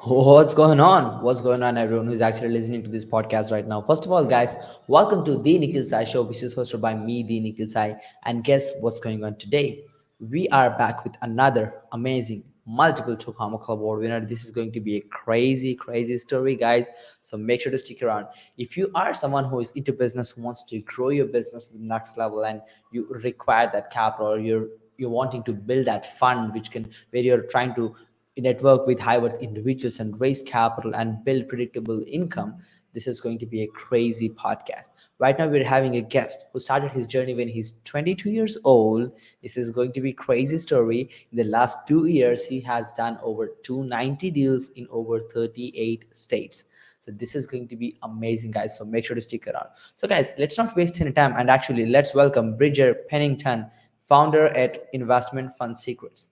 What's going on? What's going on, everyone who's actually listening to this podcast right now? First of all, guys, welcome to the Nikhil Sai Show, which is hosted by me, the Nikhil Sai. And guess what's going on today? We are back with another amazing multiple Tokama Club award winner. This is going to be a crazy, crazy story, guys. So make sure to stick around. If you are someone who is into business, who wants to grow your business to the next level, and you require that capital, or you're wanting to build that fund, which can where you're trying to network with high worth individuals and raise capital and build predictable income, this is going to be a crazy podcast. Right now, we're having a guest who started his journey when he's 22 years old. This is going to be a crazy story. In the last 2 years, he has done over 290 deals in over 38 states. So this is going to be amazing, guys. So make sure to stick around. So guys, let's not waste any time, and actually let's welcome Bridger Pennington, founder at Investment Fund Secrets.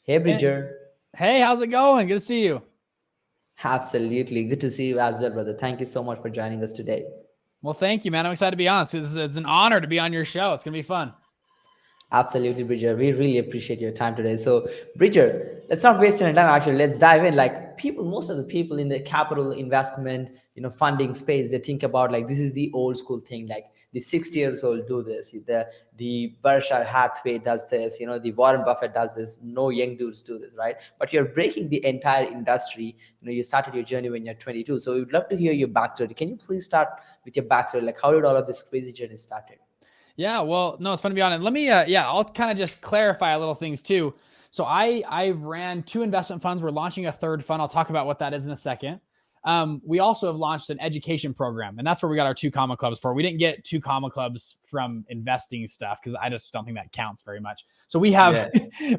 Hey, Bridger. Hey, how's it going? Good to see you. Absolutely. Good to see you as well, brother. Thank you so much for joining us today. Well, thank you, man. I'm excited to be on. It's an honor to be on your show. It's going to be fun. Absolutely, Bridger. We really appreciate your time today. So, Bridger, let's not waste any time. Actually, let's dive in. Like people, most of the people in the capital investment, funding space, they think about like this is the old school thing. Like the 60 years old do this. The Berkshire Hathaway does this. The Warren Buffett does this. No young dudes do this, right? But you're breaking the entire industry. You started your journey when you're 22. So we'd love to hear your backstory. Can you please start with your backstory? Like how did all of this crazy journey started? Yeah, well, no, it's fun to be on. And let me, I'll kind of just clarify a little things too. So I ran two investment funds. We're launching a third fund. I'll talk about what that is in a second. We also have launched an education program, and that's where we got our two comma clubs for. We didn't get two comma clubs from investing stuff because I just don't think that counts very much. So we have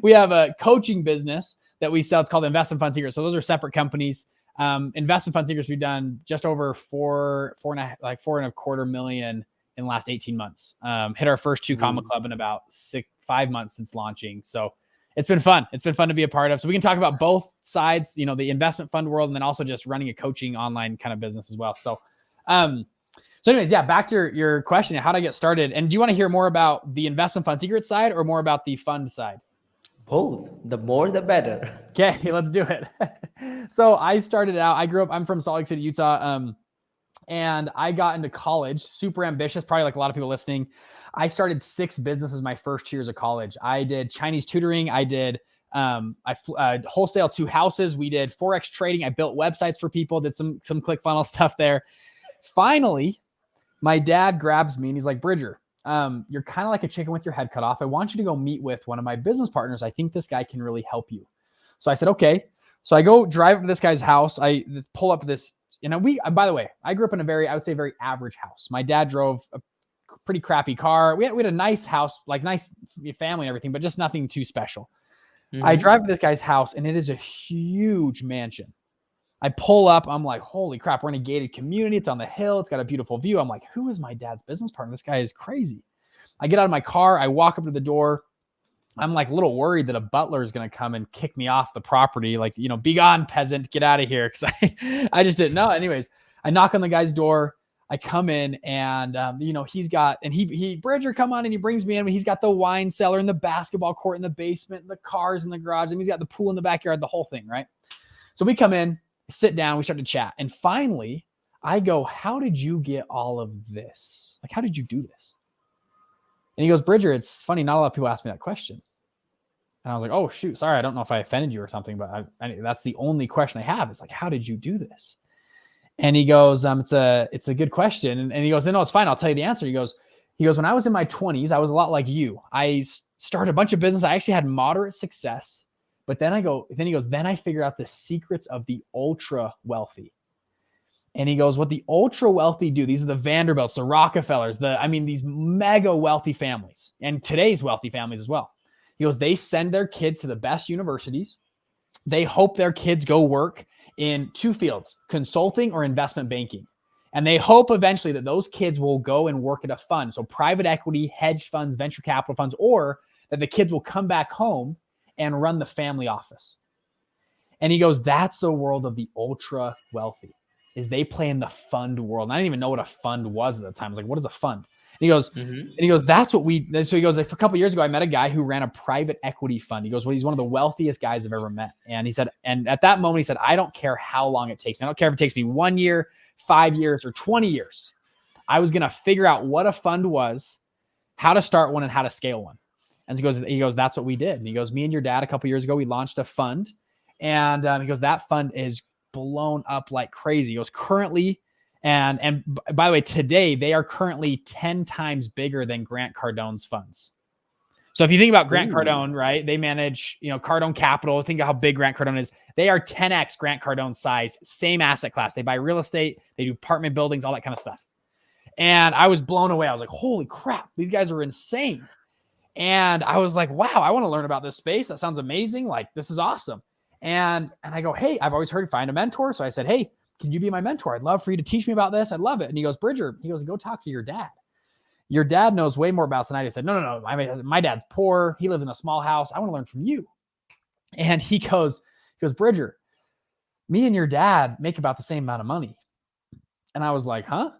we have a coaching business that we sell. It's called Investment Fund Secrets. So those are separate companies. Investment Fund Secrets, we've done just over four and a quarter million in the last 18 months. Hit our first two comma club in about 5 months since launching. So it's been fun. It's been fun to be a part of. So we can talk about both sides, the investment fund world, and then also just running a coaching online kind of business as well. So, anyways, back to your question, how did I get started? And do you want to hear more about the investment fund secret side or more about the fund side? Both. The more, the better. Okay, let's do it. So I started out, I'm from Salt Lake City, Utah. And I got into college, super ambitious, probably like a lot of people listening. I started 6 businesses my first 2 years of college. I did Chinese tutoring. I did wholesale 2 houses. We did Forex trading. I built websites for people, did some ClickFunnels stuff there. Finally, my dad grabs me and he's like, Bridger, you're kind of like a chicken with your head cut off. I want you to go meet with one of my business partners. I think this guy can really help you. So I said, okay. So I go drive up to this guy's house. I pull up this. By the way, I grew up in I would say very average house. My dad drove a pretty crappy car. We had a nice house, like nice family and everything, but just nothing too special. Mm-hmm. I drive to this guy's house and it is a huge mansion. I pull up. I'm like, holy crap, we're in a gated community. It's on the hill. It's got a beautiful view. I'm like, who is my dad's business partner? This guy is crazy. I get out of my car. I walk up to the door. I'm like a little worried that a butler is going to come and kick me off the property. Like, be gone, peasant, get out of here. Cause I just didn't know. Anyways, I knock on the guy's door. I come in and, he's got, and he Bridger, come on. And he brings me in. He's got the wine cellar and the basketball court in the basement, the cars in the garage, and he's got the pool in the backyard, the whole thing. Right. So we come in, sit down, we start to chat. And finally I go, how did you get all of this? Like, how did you do this? And he goes, Bridger, it's funny. Not a lot of people ask me that question. And I was like, oh, shoot, sorry. I don't know if I offended you or something, but that's the only question I have. It's like, how did you do this? And he goes, it's a good question. And he goes, no, it's fine. I'll tell you the answer. He goes, when I was in my 20s, I was a lot like you. I started a bunch of business. I actually had moderate success. But then then I figured out the secrets of the ultra wealthy. And he goes, what the ultra wealthy do, these are the Vanderbilts, the Rockefellers, these mega wealthy families, and today's wealthy families as well. He goes, they send their kids to the best universities. They hope their kids go work in 2 fields, consulting or investment banking. And they hope eventually that those kids will go and work at a fund. So private equity, hedge funds, venture capital funds, or that the kids will come back home and run the family office. And he goes, that's the world of the ultra wealthy, is they play in the fund world. And I didn't even know what a fund was at the time. I was like, what is a fund? he goes, that's what we, so he goes, like, a couple of years ago, I met a guy who ran a private equity fund. He goes, well, he's one of the wealthiest guys I've ever met. And he said, and at that moment, he said, I don't care how long it takes me. I don't care if it takes me 1 year, 5 years, or 20 years. I was going to figure out what a fund was, how to start one, and how to scale one. And he goes, that's what we did. And he goes, me and your dad, a couple of years ago, we launched a fund. And he goes, that fund is blown up like crazy. He goes, currently, and by the way, today they are currently 10 times bigger than Grant Cardone's funds. So if you think about Grant Cardone, right, they manage, Cardone Capital. Think of how big Grant Cardone is. They are 10x Grant Cardone's size, same asset class. They buy real estate, they do apartment buildings, all that kind of stuff. And I was blown away. I was like, holy crap, these guys are insane. And I was like, wow, I want to learn about this space. That sounds amazing. Like, this is awesome. And I go, hey, I've always heard find a mentor. So I said, hey, can you be my mentor? I'd love for you to teach me about this. I'd love it. And he goes, Bridger, he goes, go talk to your dad. Your dad knows way more about this than I do. I said, no. My dad's poor. He lives in a small house. I want to learn from you. And he goes, Bridger, me and your dad make about the same amount of money. And I was like, huh?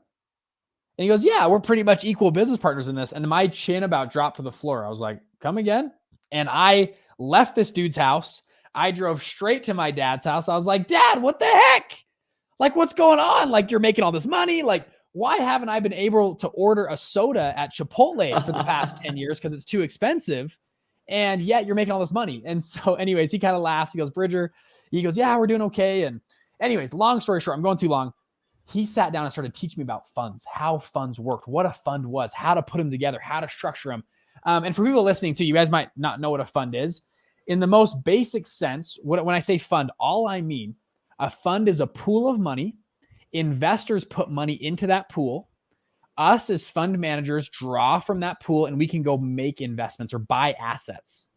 And he goes, yeah, we're pretty much equal business partners in this. And my chin about dropped to the floor. I was like, come again? And I left this dude's house. I drove straight to my dad's house. I was like, Dad, what the heck? Like, what's going on? Like, you're making all this money. Like, why haven't I been able to order a soda at Chipotle for the past 10 years? Because it's too expensive. And yet you're making all this money. And so anyways, he kind of laughs. He goes, Bridger, he goes, yeah, we're doing okay. And anyways, long story short, I'm going too long. He sat down and started teaching me about funds, how funds worked, what a fund was, how to put them together, how to structure them. And for people listening to you guys might not know what a fund is. In the most basic sense, when I say fund, all I mean, a fund is a pool of money. Investors put money into that pool. Us as fund managers draw from that pool and we can go make investments or buy assets.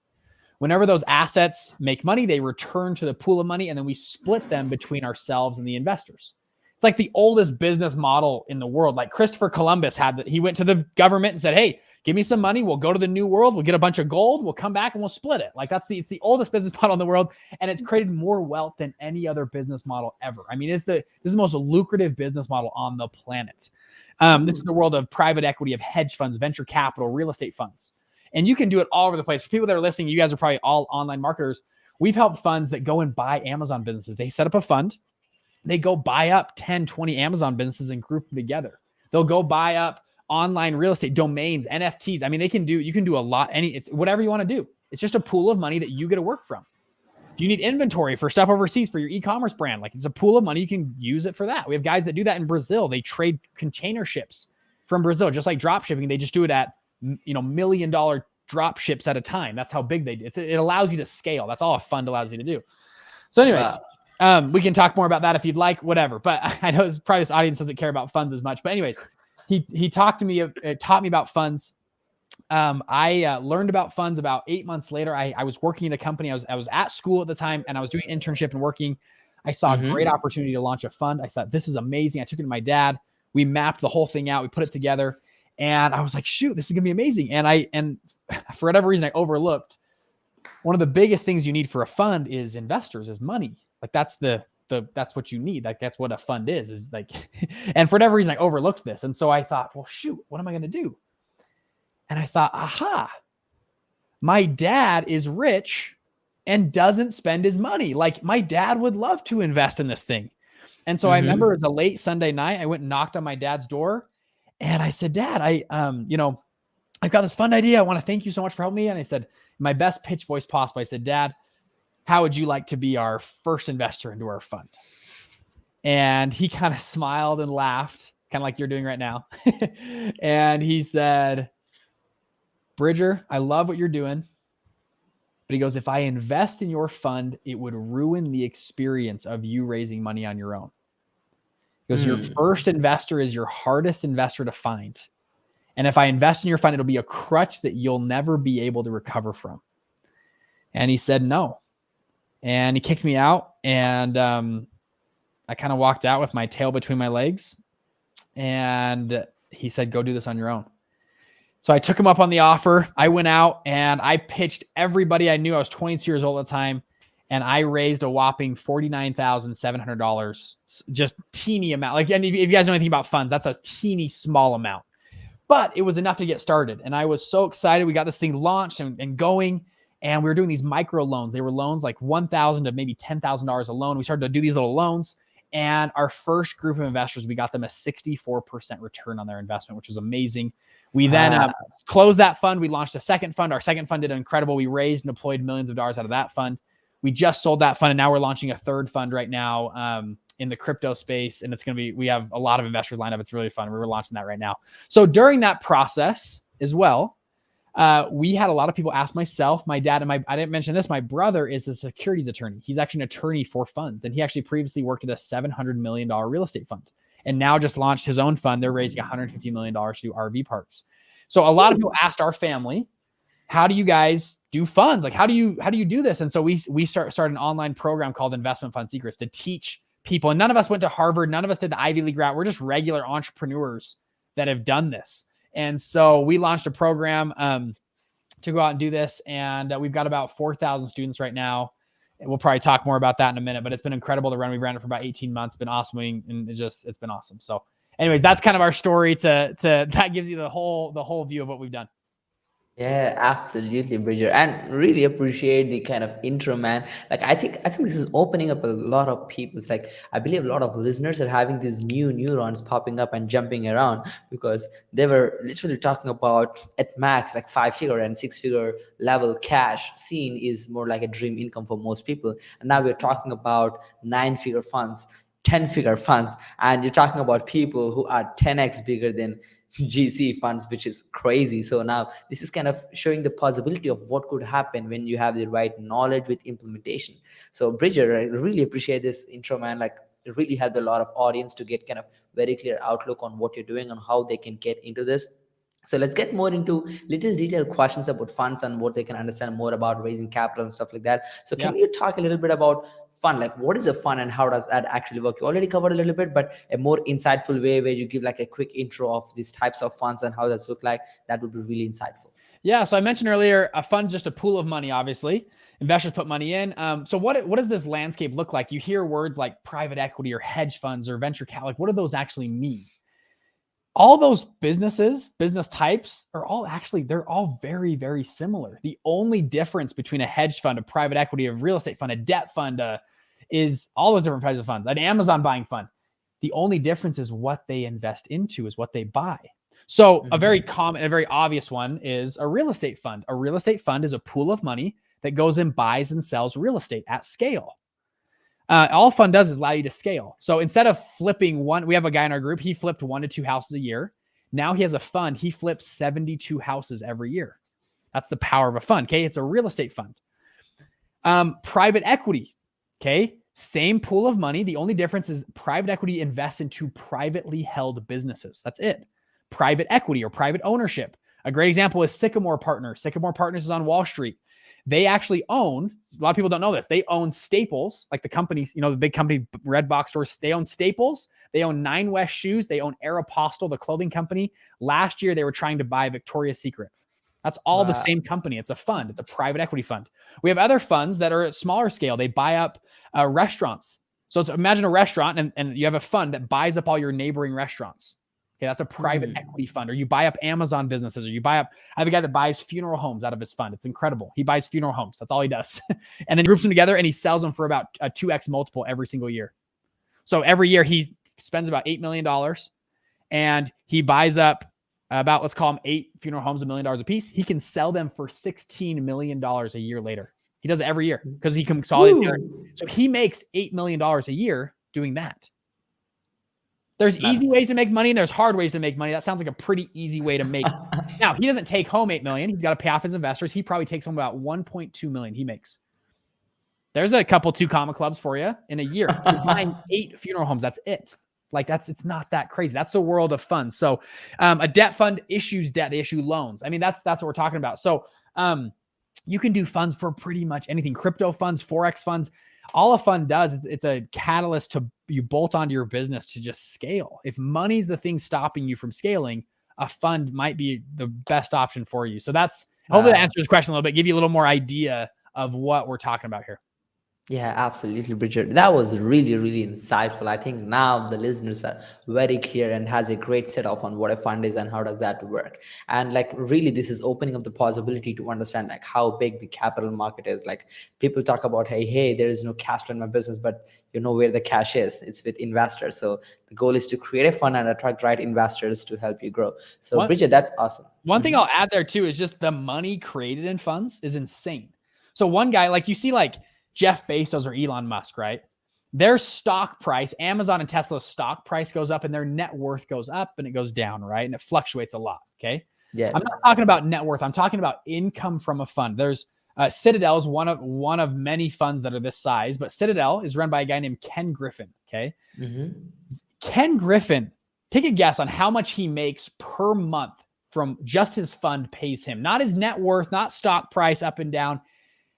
Whenever those assets make money, they return to the pool of money and then we split them between ourselves and the investors. It's like the oldest business model in the world. Like Christopher Columbus he went to the government and said, hey, give me some money. We'll go to the new world. We'll get a bunch of gold. We'll come back and we'll split it. Like it's the oldest business model in the world. And it's created more wealth than any other business model ever. I mean, this is the most lucrative business model on the planet. This is the world of private equity, of hedge funds, venture capital, real estate funds. And you can do it all over the place. For people that are listening, you guys are probably all online marketers. We've helped funds that go and buy Amazon businesses. They set up a fund. They go buy up 10, 20 Amazon businesses and group them together. They'll go buy up online real estate, domains, NFTs. I mean, you can do a lot. It's whatever you want to do. It's just a pool of money that you get to work from. If you need inventory for stuff overseas for your e-commerce brand, like it's a pool of money, you can use it for that. We have guys that do that in Brazil. They trade container ships from Brazil, just like drop shipping. They just do it at, $1 million drop ships at a time. That's how big they do. It allows you to scale. That's all a fund allows you to do. So anyways, we can talk more about that if you'd like, whatever. But I know probably this audience doesn't care about funds as much. But anyways, he taught me about funds. I learned about funds about 8 months later. I was working in a company. I was at school at the time and I was doing internship and working. I saw a great opportunity to launch a fund. I thought, this is amazing. I took it to my dad. We mapped the whole thing out. We put it together and I was like, shoot, this is gonna be amazing. And for whatever reason, I overlooked one of the biggest things you need for a fund is investors, is money. Like that's that's what you need. Like that's what a fund is like, and for whatever reason I overlooked this. And so I thought, well, shoot, what am I going to do? And I thought, aha, my dad is rich and doesn't spend his money. Like my dad would love to invest in this thing. And so I remember it was a late Sunday night. I went and knocked on my dad's door and I said, Dad, I've got this fund idea. I want to thank you so much for helping me. And I said, in my best pitch voice possible, I said, Dad, how would you like to be our first investor into our fund? And he kind of smiled and laughed, kind of like you're doing right now. And he said, Bridger, I love what you're doing. But he goes, if I invest in your fund, it would ruin the experience of you raising money on your own. He goes, your first investor is your hardest investor to find. And if I invest in your fund, it'll be a crutch that you'll never be able to recover from. And he said, no. And he kicked me out and I kind of walked out with my tail between my legs and he said, go do this on your own. So I took him up on the offer. I went out and I pitched everybody I knew. I was 22 years old at the time and I raised a whopping $49,700, just teeny amount. Like, and if you guys know anything about funds, that's a teeny small amount. but it was enough to get started. And I was so excited. We got this thing launched and going, and we were doing these micro loans. They were loans like $1,000 to maybe $10,000 a loan. We started to do these little loans, and our first group of investors, we got them a 64% return on their investment, which was amazing. We then closed that fund. We launched a second fund. Our second fund did incredible. We raised and deployed millions of dollars out of that fund. We just sold that fund, and now we're launching a third fund right now in the crypto space. And it's going to be, we have a lot of investors lined up. It's really fun. We're launching that right now. So during that process as well, we had a lot of people ask myself, my dad, and I didn't mention this, my brother is a securities attorney. He's actually an attorney for funds. And he actually previously worked at a $700 million real estate fund and now just launched his own fund. They're raising $150 million to do RV parks. So a lot of people asked our family, how do you guys do funds? Like, how do you do this? And so we started an online program called Investment Fund Secrets to teach people. And none of us went to Harvard. None of us did the Ivy League route. We're just regular entrepreneurs that have done this. And so we launched a program to go out and do this. And we've got about 4,000 students right now. And we'll probably talk more about that in a minute, but it's been incredible to run. We ran it for about 18 months. It's been awesome. And it's been awesome. So anyways, that's kind of our story that gives you the whole view of what we've done. Yeah, absolutely, Bridger, and really appreciate the kind of intro, man. Like, I think this is opening up a lot of people. It's like, I believe a lot of listeners are having these new neurons popping up and jumping around, because they were literally talking about at max like 5-figure and 6-figure level cash seen is more like a dream income for most people. And now we're talking about 9-figure funds, 10-figure funds, and you're talking about people who are 10x bigger than GC funds, which is crazy. So now this is kind of showing the possibility of what could happen when you have the right knowledge with implementation. So Bridger, I really appreciate this intro, man. Like, it really helped a lot of audience to get kind of very clear outlook on what you're doing and how they can get into this. So let's get more into little detailed questions about funds and what they can understand more about raising capital and stuff like that. So can you talk a little bit about fund? Like, what is a fund and how does that actually work? You already covered a little bit, but a more insightful way where you give like a quick intro of these types of funds and how that's look like, that would be really insightful. Yeah. So I mentioned earlier, a fund is just a pool of money, obviously. Investors put money in. So what does this landscape look like? You hear words like private equity or hedge funds or venture capital. Like, what do those actually mean? All those business types are all actually, they're all very, very similar. The only difference between a hedge fund, a private equity, a real estate fund, a debt fund, is all those different types of funds, an Amazon buying fund. The only difference is what they invest into, is what they buy. So a very common, a very obvious one is a real estate fund. A real estate fund is a pool of money that goes and buys and sells real estate at scale. All a fund does is allow you to scale. So instead of flipping one, we have a guy in our group, he flipped 1 to 2 houses a year. Now he has a fund, he flips 72 houses every year. That's the power of a fund. Okay. It's a real estate fund. Private equity. Okay. Same pool of money. The only difference is private equity invests into privately held businesses. That's it. Private equity or private ownership. A great example is Sycamore Partners. Sycamore Partners is on Wall Street. They actually own, a lot of people don't know this, they own Staples, like the companies, the big company, red box stores. They own Staples. They own Nine West Shoes. They own Aeropostale, the clothing company. Last year, they were trying to buy Victoria's Secret. That's all the same company. It's a fund. It's a private equity fund. We have other funds that are at smaller scale. They buy up restaurants. So imagine a restaurant and you have a fund that buys up all your neighboring restaurants. Okay, that's a private equity fund. Or you buy up Amazon businesses, or I have a guy that buys funeral homes out of his fund. It's incredible. He buys funeral homes. That's all he does. And then groups them together and he sells them for about a 2x multiple every single year. So every year he spends about $8 million and he buys up about, let's call them 8 funeral homes, $1 million a piece. He can sell them for $16 million a year later. He does it every year because he consolidates. So he makes $8 million a year doing that. There's easy ways to make money and there's hard ways to make money. That sounds like a pretty easy way to make. Now, he doesn't take home $8 million. He's got to pay off his investors. He probably takes home about $1.2 million he makes. There's a couple 2 comma clubs for you in a year. You're buying 8 funeral homes. That's it. Like it's not that crazy. That's the world of funds. So a debt fund issues debt. They issue loans. I mean, that's what we're talking about. So you can do funds for pretty much anything. Crypto funds, Forex funds. All a fund does, it's a catalyst to you bolt onto your business to just scale. If money's the thing stopping you from scaling, a fund might be the best option for you. So hopefully that answers the question a little bit, give you a little more idea of what we're talking about here. Yeah, absolutely, Bridget. That was really, really insightful. I think now the listeners are very clear and has a great set off on what a fund is and how does that work. And like really this is opening up the possibility to understand like how big the capital market is. Like people talk about, hey, there is no cash flow in my business, but you know where the cash is. It's with investors. So the goal is to create a fund and attract right investors to help you grow. So One, Bridget, that's awesome. one thing I'll add there too is just the money created in funds is insane. So one guy, like you see like Jeff Bezos or Elon Musk, right? Their stock price, Amazon and Tesla's stock price goes up and their net worth goes up and it goes down, right? And it fluctuates a lot. Okay. Yeah. I'm not talking about net worth. I'm talking about income from a fund. There's Citadel is one of many funds that are this size, but Citadel is run by a guy named Ken Griffin. Okay. Ken Griffin, take a guess on how much he makes per month from just his fund pays him, not his net worth, not stock price up and down.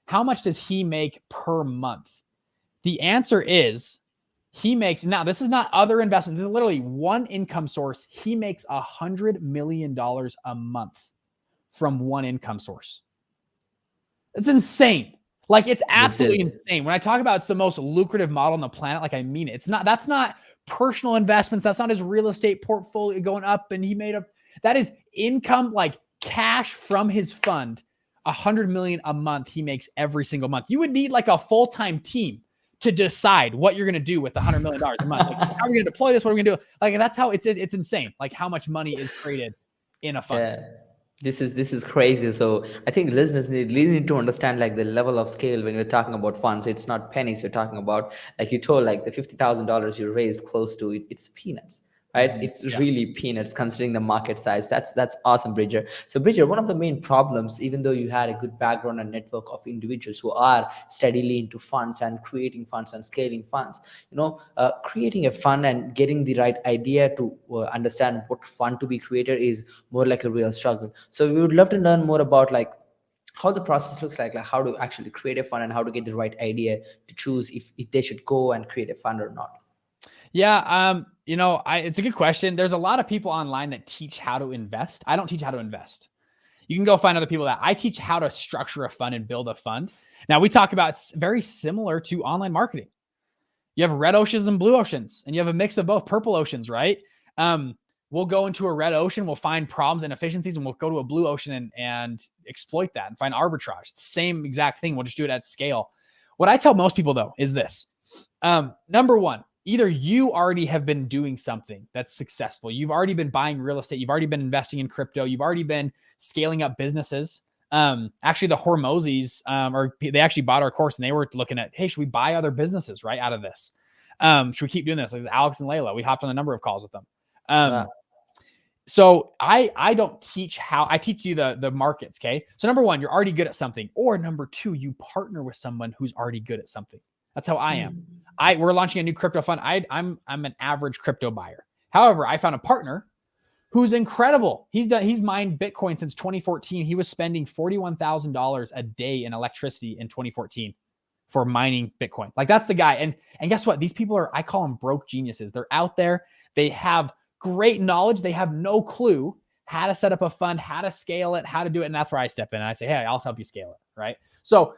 How much does he make per month? The answer is he makes, now this is not other investment. This is literally one income source. He makes $100 million a month from one income source. It's insane. Like it's absolutely insane. When I talk about it's the most lucrative model on the planet, like I mean it. That's not personal investments. That's not his real estate portfolio going up and he made up. That is income, like cash from his fund. $100 million a month he makes every single month. You would need like a full-time team to decide what you're going to do with $100 million a month. Like, how are we going to deploy this? What are we going to do? Like that's how it's insane. Like how much money is created in a fund. Yeah. This is crazy. So I think listeners really need to understand like the level of scale when you're talking about funds. It's not pennies you're talking about. Like you told, like the $50,000 you raised close to it, it's peanuts, right? It's really peanuts considering the market size. That's awesome, Bridger. So Bridger, one of the main problems, even though you had a good background and network of individuals who are steadily into funds and creating funds and scaling funds, creating a fund and getting the right idea to understand what fund to be created is more like a real struggle. So we would love to learn more about like how the process looks like how to actually create a fund and how to get the right idea to choose if they should go and create a fund or not. Yeah. It's a good question. There's a lot of people online that teach how to invest. I don't teach how to invest. You can go find other people that I teach how to structure a fund and build a fund. Now we talk about it's very similar to online marketing. You have red oceans and blue oceans, and you have a mix of both purple oceans, right? We'll go into a red ocean, we'll find problems and efficiencies, and we'll go to a blue ocean and exploit that and find arbitrage. It's the same exact thing. We'll just do it at scale. What I tell most people though is this. Number one, either you already have been doing something that's successful. You've already been buying real estate. You've already been investing in crypto. You've already been scaling up businesses. Actually the Hormozis, they actually bought our course and they were looking at, hey, should we buy other businesses right out of this? Should we keep doing this? Like Alex and Layla, we hopped on a number of calls with them. So I don't teach how. I teach you the markets. Okay. So number one, you're already good at something, or number two, you partner with someone who's already good at something. That's how I am. We're launching a new crypto fund. I'm an average crypto buyer. However, I found a partner who's incredible. He's mined Bitcoin since 2014. He was spending $41,000 a day in electricity in 2014 for mining Bitcoin. Like that's the guy. And guess what? These people I call them broke geniuses. They're out there. They have great knowledge. They have no clue how to set up a fund, how to scale it, how to do it. And that's where I step in and I say, hey, I'll help you scale it. Right. So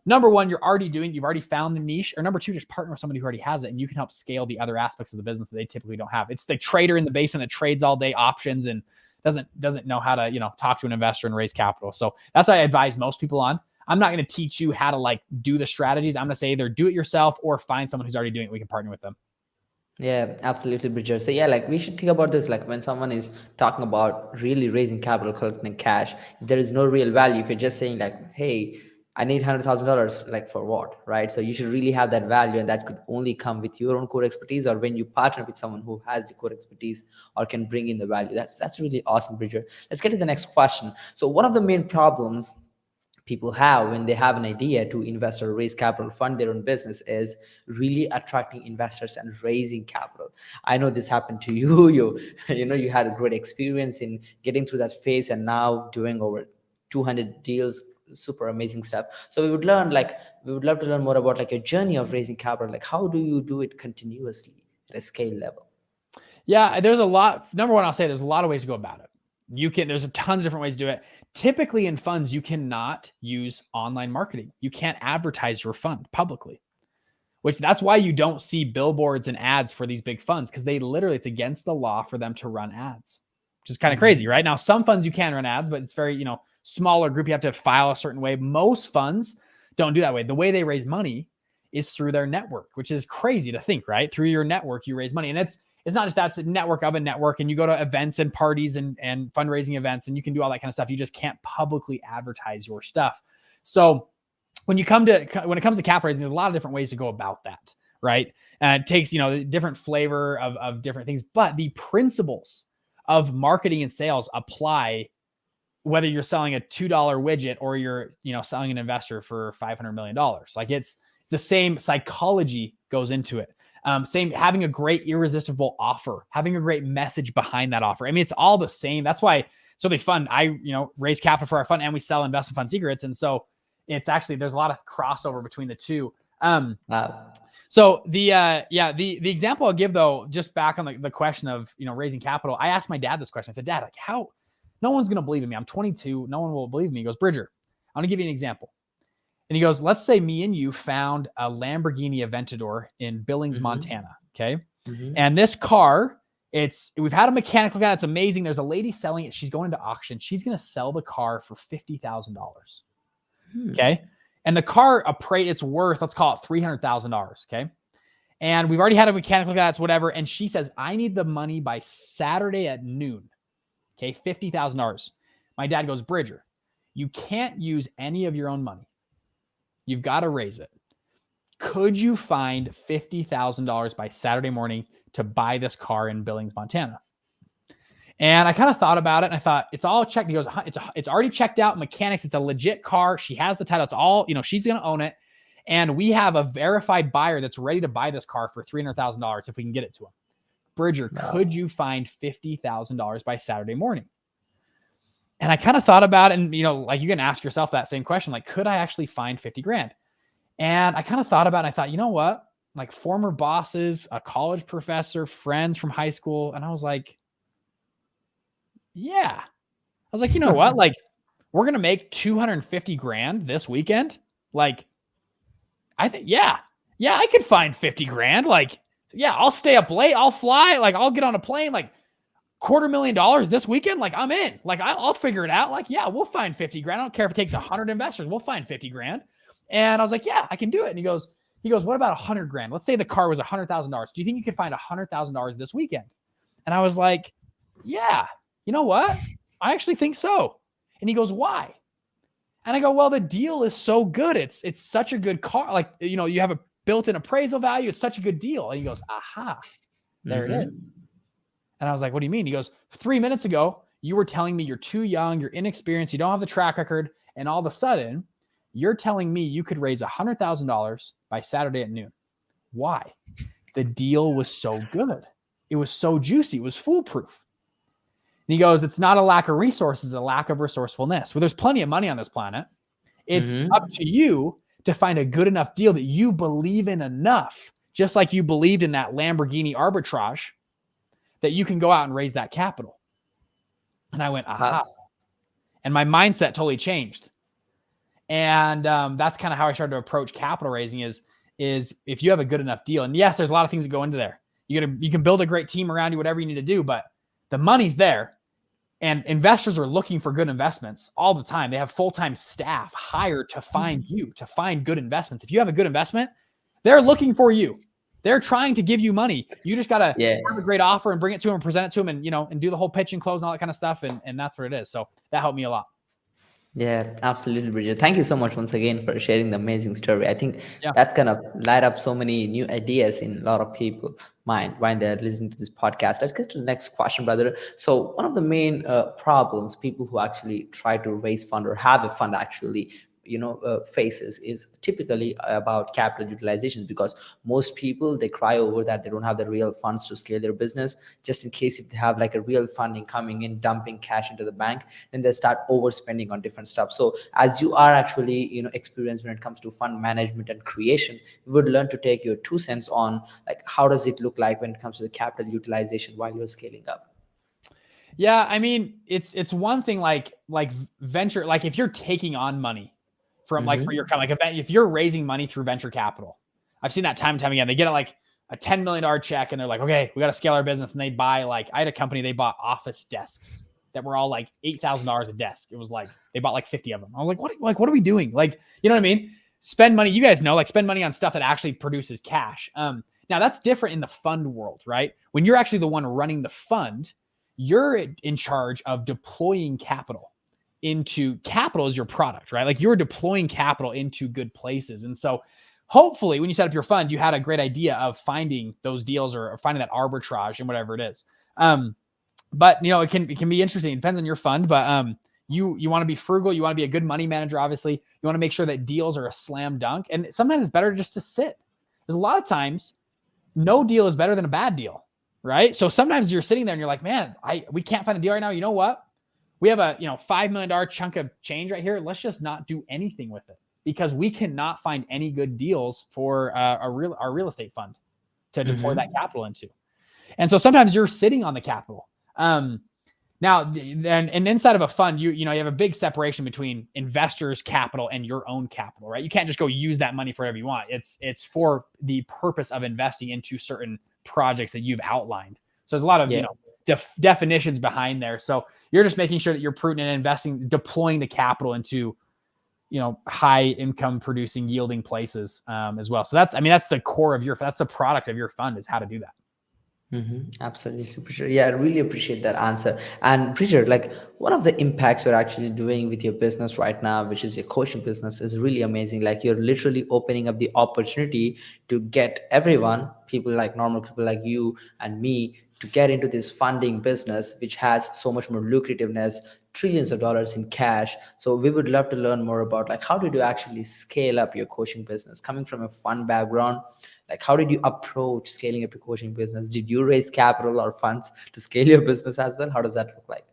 number one, you've already found the niche, or number two, just partner with somebody who already has it and you can help scale the other aspects of the business that they typically don't have. It's the trader in the basement that trades all day options and doesn't know how to, talk to an investor and raise capital. So that's what I advise most people on. I'm not going to teach you how to like do the strategies. I'm going to say either do it yourself or find someone who's already doing it. We can partner with them. Yeah, absolutely, Bridger. So yeah, like we should think about this like when someone is talking about really raising capital, collecting cash, there is no real value. If you're just saying like, hey, I need $100,000, like for what, right? So you should really have that value, and that could only come with your own core expertise or when you partner with someone who has the core expertise or can bring in the value. That's really awesome, Bridger. Let's get to the next question. So one of the main problems people have when they have an idea to invest or raise capital, fund their own business, is really attracting investors and raising capital. I know this happened to you. You had a great experience in getting through that phase and now doing over 200 deals. Super amazing stuff. So we would love to learn more about like your journey of raising capital. Like how do you do it continuously at a scale level? Yeah, there's a lot. Number one, I'll say there's a lot of ways to go about it. There's a tons of different ways to do it. Typically in funds, you cannot use online marketing. You can't advertise your fund publicly. which that's why you don't see billboards and ads for these big funds, because it's against the law for them to run ads, which is kind of crazy, right? Now, some funds you can run ads, but it's very, smaller group. You have to file a certain way. Most funds don't do that way. The way they raise money is through their network, which is crazy to think, right? Through your network, you raise money. And it's not just that's a network of a network, and you go to events and parties and fundraising events, and you can do all that kind of stuff. You just can't publicly advertise your stuff. So when it comes to cap raising, there's a lot of different ways to go about that, right? And it takes, different flavor of different things, but the principles of marketing and sales apply whether you're selling a $2 widget or you're, selling an investor for $500 million. Like, it's the same psychology goes into it. Same, having a great irresistible offer, having a great message behind that offer. I mean, it's all the same. That's why it's really fun. I, raise capital for our fund, and we sell investment fund secrets. And so it's actually, there's a lot of crossover between the two. So the example I'll give, though, just back on the question of, raising capital, I asked my dad this question. I said, Dad, like, how, no one's going to believe in me. I'm 22. No one will believe me. He goes, Bridger, I'm going to give you an example. And he goes, let's say me and you found a Lamborghini Aventador in Billings, Montana. Okay. And this car, we've had a mechanic look at it. It's amazing. There's a lady selling it. She's going into auction. She's going to sell the car for $50,000. Okay. And the car it's worth, let's call it $300,000. Okay. And we've already had a mechanic look at it. It's whatever. And she says, I need the money by Saturday at noon. Okay. $50,000. My dad goes, Bridger, you can't use any of your own money. You've got to raise it. Could you find $50,000 by Saturday morning to buy this car in Billings, Montana? And I kind of thought about it, and I thought, it's all checked. He goes, it's already checked out. Mechanics, it's a legit car. She has the title. It's all, she's going to own it. And we have a verified buyer that's ready to buy this car for $300,000 if we can get it to him. Bridger, could you find $50,000 by Saturday morning? And I kind of thought about it, and, like, you can ask yourself that same question, like, could I actually find 50 grand? And I kind of thought about it, and I thought, you know what? Like, former bosses, a college professor, friends from high school. And I was like, yeah. I was like, you know what? Like, we're going to make 250 grand this weekend. Like, I think, yeah, I could find 50 grand. Like, yeah, I'll stay up late. I'll fly. Like, I'll get on a plane. Like, $250,000 this weekend. Like, I'm in. Like, I'll figure it out. Like, yeah, we'll find 50 grand. I don't care if it takes 100 investors. We'll find 50 grand. And I was like, yeah, I can do it. And he goes, what about 100 grand? Let's say the car was $100,000. Do you think you could find $100,000 this weekend? And I was like, yeah, you know what? I actually think so. And he goes, why? And I go, well, the deal is so good. It's such a good car. Like, you have a built-in appraisal value. It's such a good deal. And he goes, aha, there it is. And I was like, what do you mean? He goes, 3 minutes ago, you were telling me you're too young, you're inexperienced, you don't have the track record. And all of a sudden, you're telling me you could raise $100,000 by Saturday at noon. Why? The deal was so good. It was so juicy. It was foolproof. And he goes, it's not a lack of resources, it's a lack of resourcefulness. Well, there's plenty of money on this planet. It's up to you to find a good enough deal that you believe in enough, just like you believed in that Lamborghini arbitrage, that you can go out and raise that capital. And I went, aha. And my mindset totally changed. And that's kind of how I started to approach capital raising is if you have a good enough deal. And yes, there's a lot of things that go into there. You can build a great team around you, whatever you need to do, but the money's there. And investors are looking for good investments all the time. They have full-time staff hired to find good investments. If you have a good investment, they're looking for you. They're trying to give you money. You just got to have a great offer and bring it to them and present it to them and, and do the whole pitch and close and all that kind of stuff. And that's what it is. So that helped me a lot. Yeah, absolutely, Bridget. Thank you so much once again for sharing the amazing story. I think that's going to light up so many new ideas in a lot of people's mind when they're listening to this podcast. Let's get to the next question, brother. So one of the main problems people who actually try to raise fund or have a fund actually faces is typically about capital utilization, because most people, they cry over that they don't have the real funds to scale their business. Just in case if they have like a real funding coming in, dumping cash into the bank, then they start overspending on different stuff. So as you are actually experienced when it comes to fund management and creation, we would learn to take your 2 cents on like how does it look like when it comes to the capital utilization while you're scaling up. Yeah, I mean, it's one thing like venture, like if you're taking on money from for your company, like if you're raising money through venture capital, I've seen that time and time again. They get like a $10 million check and they're like, okay, we got to scale our business. And they buy like, I had a company, they bought office desks that were all like $8,000 a desk. It was like, they bought like 50 of them. I was like, what are we doing? Like, you know what I mean? Spend money. You guys know, like spend money on stuff that actually produces cash. Now that's different in the fund world, right? When you're actually the one running the fund, you're in charge of deploying capital into capital is your product, right? Like you're deploying capital into good places. And so hopefully when you set up your fund, you had a great idea of finding those deals or finding that arbitrage and whatever it is. But you know, it can be interesting. It depends on your fund, but you want to be frugal. You want to be a good money manager. Obviously you want to make sure that deals are a slam dunk. And sometimes it's better just to sit. There's a lot of times no deal is better than a bad deal, right? So sometimes you're sitting there and you're like, man, we can't find a deal right now. You know what? We have a $5 million chunk of change right here. Let's just not do anything with it because we cannot find any good deals for our real estate fund to deploy that capital into. And so sometimes you're sitting on the capital. Now, then, and inside of a fund, you have a big separation between investors' capital and your own capital, right? You can't just go use that money for whatever you want. It's for the purpose of investing into certain projects that you've outlined. So there's a lot of definitions behind there. So you're just making sure that you're prudent in investing, deploying the capital into high income producing yielding places as well. So that's the core of that's the product of your fund is how to do that. Absolutely, Preacher. Yeah, I really appreciate that answer. And Preacher, like one of the impacts you're actually doing with your business right now, which is your coaching business, is really amazing. Like you're literally opening up the opportunity to get everyone, people like normal people like you and me, to get into this funding business, which has so much more lucrativeness, trillions of dollars in cash. So we would love to learn more about like how did you actually scale up your coaching business coming from a fund background? Like, how did you approach scaling up your coaching business? Did you raise capital or funds to scale your business as well? How does that look like?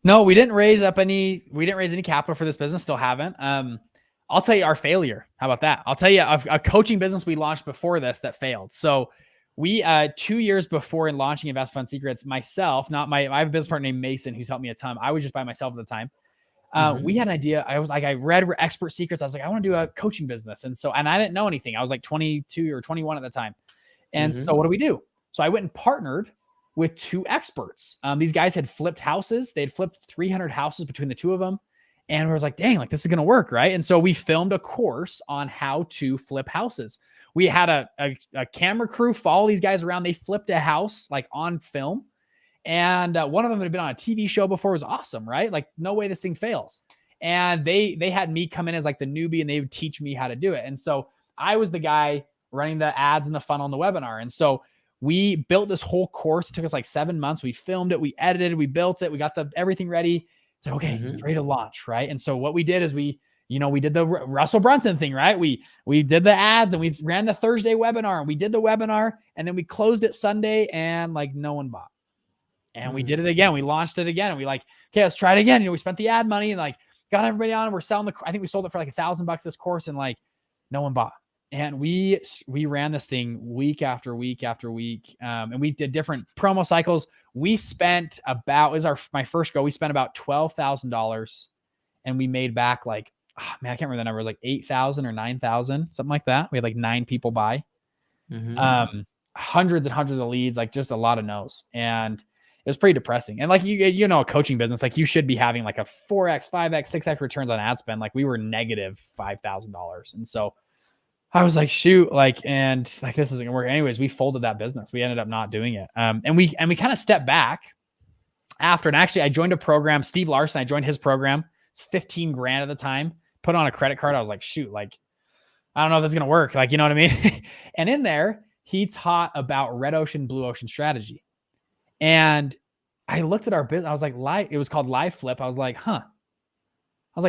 No, we didn't raise any capital for this business. Still haven't. I'll tell you our failure. How about that? I'll tell you a coaching business we launched before this that failed. So we, 2 years before in launching Invest Fund Secrets, myself, I have a business partner named Mason, who's helped me a ton. I was just by myself at the time. We had an idea. I read Expert Secrets. I was like, I want to do a coaching business. And I didn't know anything. I was like 22 or 21 at the time. And so what do we do? So I went and partnered with two experts. These guys had flipped houses. They had flipped 300 houses between the two of them. And we was like, dang, like this is going to work. Right. And so we filmed a course on how to flip houses. We had a camera crew follow these guys around. They flipped a house like on film. And one of them had been on a TV show before. It was awesome, right? Like no way this thing fails. And they had me come in as like the newbie and they would teach me how to do it. And so I was the guy running the ads and the funnel and the webinar. And so we built this whole course. It took us like 7 months. We filmed it, we edited, we built it, we got everything ready. So okay, it's ready to launch, right? And so what we did is we did the Russell Brunson thing, right? We did the ads and we ran the Thursday webinar and we did the webinar and then we closed it Sunday and like no one bought. And we did it again. We launched it again and we like, okay, let's try it again. We spent the ad money and like got everybody on and we're selling I think we sold it for like $1,000 this course and like no one bought. And we ran this thing week after week after week. And we did different promo cycles. We spent my first go. We spent about $12,000 and we made back like, I can't remember the number. It was like 8,000 or 9,000, something like that. We had like 9 people buy, hundreds and hundreds of leads, like just a lot of no's. And it was pretty depressing. And like, a coaching business, like you should be having like a 4X, 5X, 6X returns on ad spend. Like we were negative $5,000. And so I was like, shoot, and this isn't gonna work. Anyways, we folded that business. We ended up not doing it. And we kind of stepped back after. And actually I joined a program, Steve Larson, I joined his program. It's 15 grand at the time, put on a credit card. I was like, shoot, like, I don't know if this is going to work. Like, you know what I mean? And in there, he taught about red ocean, blue ocean strategy. And I looked at our business. I was like, it was called Live Flip. I was like,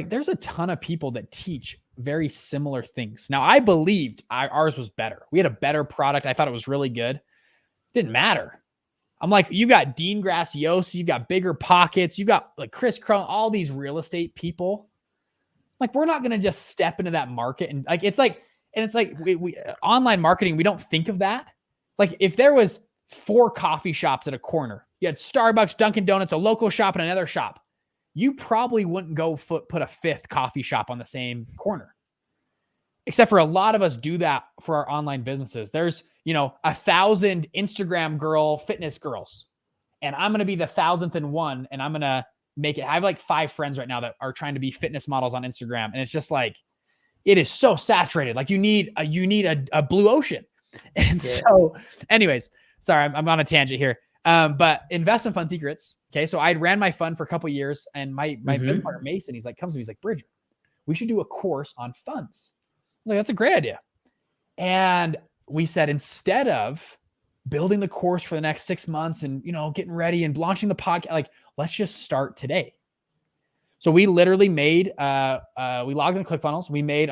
there's a ton of people that teach very similar things. Now I believed ours was better. We had a better product. I thought it was really good. Didn't matter. I'm like, you got Dean Graziosi, you got Bigger Pockets, you got like Chris Crone, all these real estate people. Like, we're not going to just step into that market. And like, it's like we online marketing, we don't think of that. Like if there was 4 coffee shops at a corner, you had Starbucks, Dunkin' Donuts, a local shop and another shop, you probably wouldn't go put a 5th coffee shop on the same corner. except for a lot of us do that for our online businesses. There's, 1,000 Instagram girl fitness girls, and I'm going to be the 1,000th and I'm going to make it. I have like 5 friends right now that are trying to be fitness models on Instagram. And it's just like, it is so saturated. Like you need a blue ocean. And so anyways, sorry, I'm on a tangent here. But investment fund secrets. Okay. So I ran my fund for a couple of years, and my business partner, Mason, comes to me, he's like, Bridger, we should do a course on funds. I was like, that's a great idea. And we said, instead of building the course for the next 6 months and, getting ready and launching the podcast, like, let's just start today. So we literally made, we logged in ClickFunnels. We made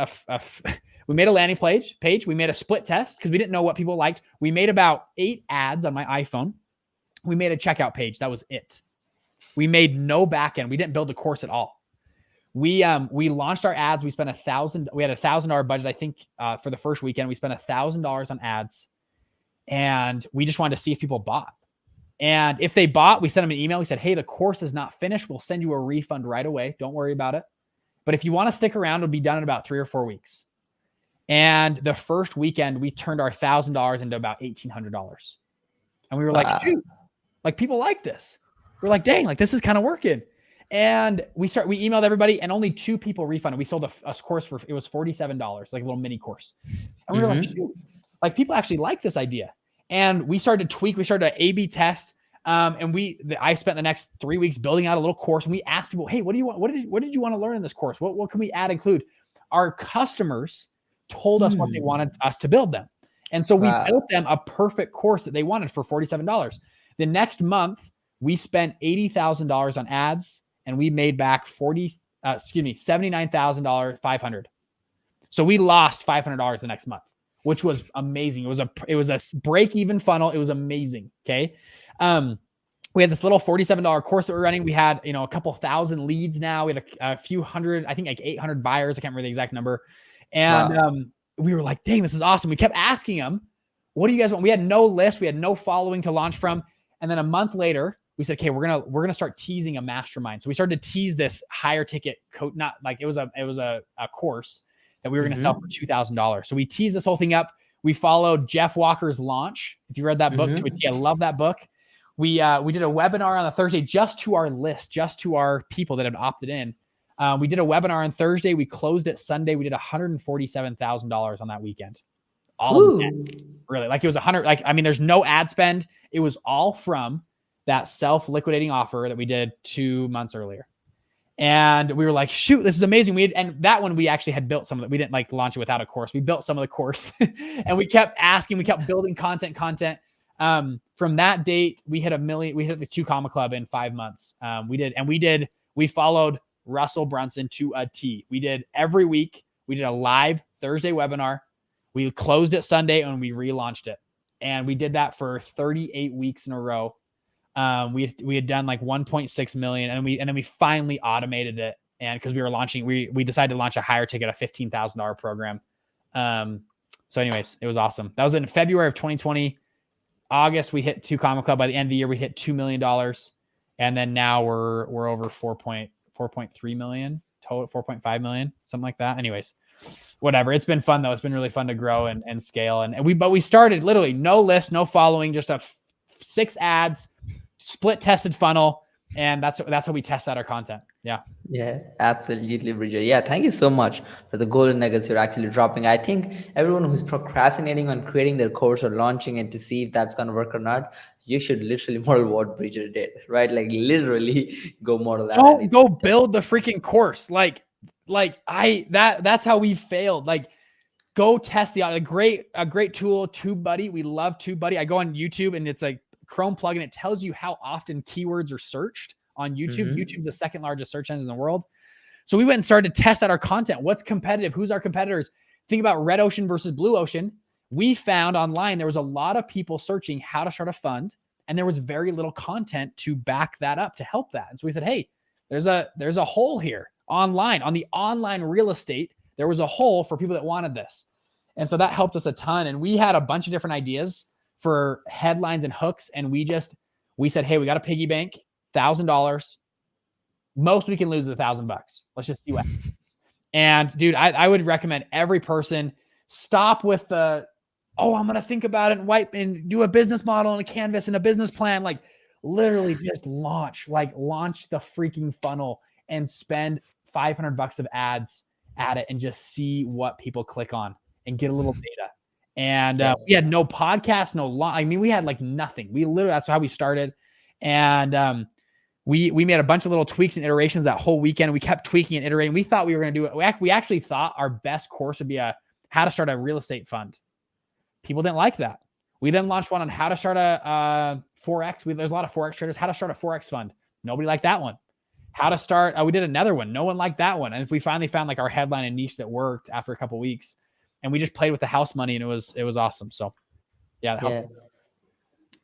we made a landing page. We made a split test because we didn't know what people liked. We made about 8 ads on my iPhone. We made a checkout page. That was it. We made no backend. We didn't build the course at all. We launched our ads. We spent $1,000. We had $1,000 budget. I think for the first weekend, we spent $1,000 on ads, and we just wanted to see if people bought. And if they bought, we sent them an email. We said, hey, the course is not finished. We'll send you a refund right away. Don't worry about it. But if you want to stick around, it'll be done in about 3 or 4 weeks. And the first weekend, we turned our $1,000 into about $1,800. And we were like, shoot, like people like this. We're like, dang, like this is kind of working. And we emailed everybody, and only 2 people refunded. We sold a course it was $47, like a little mini course. And we were like, shoot, like people actually like this idea. And we started to tweak. We started to A/B test. I spent the next 3 weeks building out a little course. And we asked people, hey, what do you want? What did you want to learn in this course? What can we include? Our customers told us what they wanted us to build them. And so we built them a perfect course that they wanted for $47. The next month, we spent $80,000 on ads, and we made back $79,500. So we lost $500 the next month, which was amazing. It was a break-even funnel. It was amazing. Okay. We had this little $47 course that we're running. We had, a couple thousand leads now. We had a few hundred, I think like 800 buyers. I can't remember the exact number. And we were like, dang, this is awesome. We kept asking them, what do you guys want? We had no list. We had no following to launch from. And then a month later, we said, okay, we're going to start teasing a mastermind. So we started to tease this higher ticket coach, not like it was a course that we were going to sell for $2,000. So we teased this whole thing up. We followed Jeff Walker's launch. If you read that book, I love that book. We did a webinar on a Thursday just to our list, just to our people that had opted in. We did a webinar on Thursday. We closed it Sunday. We did $147,000 on that weekend. All of that, really. Like it was 100. Like, I mean, there's no ad spend. It was all from that self-liquidating offer that we did 2 months earlier. And we were like, shoot, this is amazing. And that one, we actually had built some of it. We didn't like launch it without a course. We built some of the course and we kept asking, we kept building content. From that date, we hit the 2 Comma Club in 5 months. We followed Russell Brunson to a T. We did every week. We did a live Thursday webinar. We closed it Sunday and we relaunched it. And we did that for 38 weeks in a row. We had done like 1.6 million, and then we finally automated it. And because we were launching, we decided to launch a higher ticket, a $15,000 program. So anyways, it was awesome. That was in February of 2020. August, we hit 2 Comma Club. By the end of the year, we hit $2 million. And then now we're over 4.3 million total, 4.5 million, something like that. Anyways, whatever. It's been fun though. It's been really fun to grow and scale. But we started literally no list, no following, just 6 ads, split tested funnel. And that's how we test out our content. Yeah, absolutely, Bridger. Yeah, thank you so much for the golden nuggets you're actually dropping. I think everyone who's procrastinating on creating their course or launching it to see if that's going to work or not, you should literally model what Bridger did, right? Like literally go model that. Go build the freaking course. That's how we failed. Like, go test a great tool, TubeBuddy. We love TubeBuddy. I go on YouTube and it's like Chrome plugin. It tells you how often keywords are searched on YouTube. YouTube's the second largest search engine in the world. So we went and started to test out our content. What's competitive? Who's our competitors? Think about red ocean versus blue ocean. We found online there was a lot of people searching how to start a fund, and there was very little content to back that up to help that. And so we said, hey, there's a hole here online. On the online real estate, there was a hole for people that wanted this. And so that helped us a ton. And we had a bunch of different ideas for headlines and hooks. And we said, hey, we got a piggy bank, $1,000. Most we can lose is $1,000. Let's just see what happens. And dude, I would recommend every person stop with the, oh, I'm going to think about it and wipe and do a business model and a canvas and a business plan. Like literally just launch the freaking funnel and spend $500 of ads at it and just see what people click on and get a little data. And we had no podcast, I mean, we had like nothing. We literally, that's how we started. And we made a bunch of little tweaks and iterations that whole weekend. We kept tweaking and iterating. We thought we were going to do it. We actually thought our best course would be how to start a real estate fund. People didn't like that. We then launched one on how to start a Forex. There's a lot of Forex traders. How to start a Forex fund. Nobody liked that one. How to start. We did another one. No one liked that one. And we finally found like our headline and niche that worked after a couple of weeks, and we just played with the house money, and it was awesome. So yeah.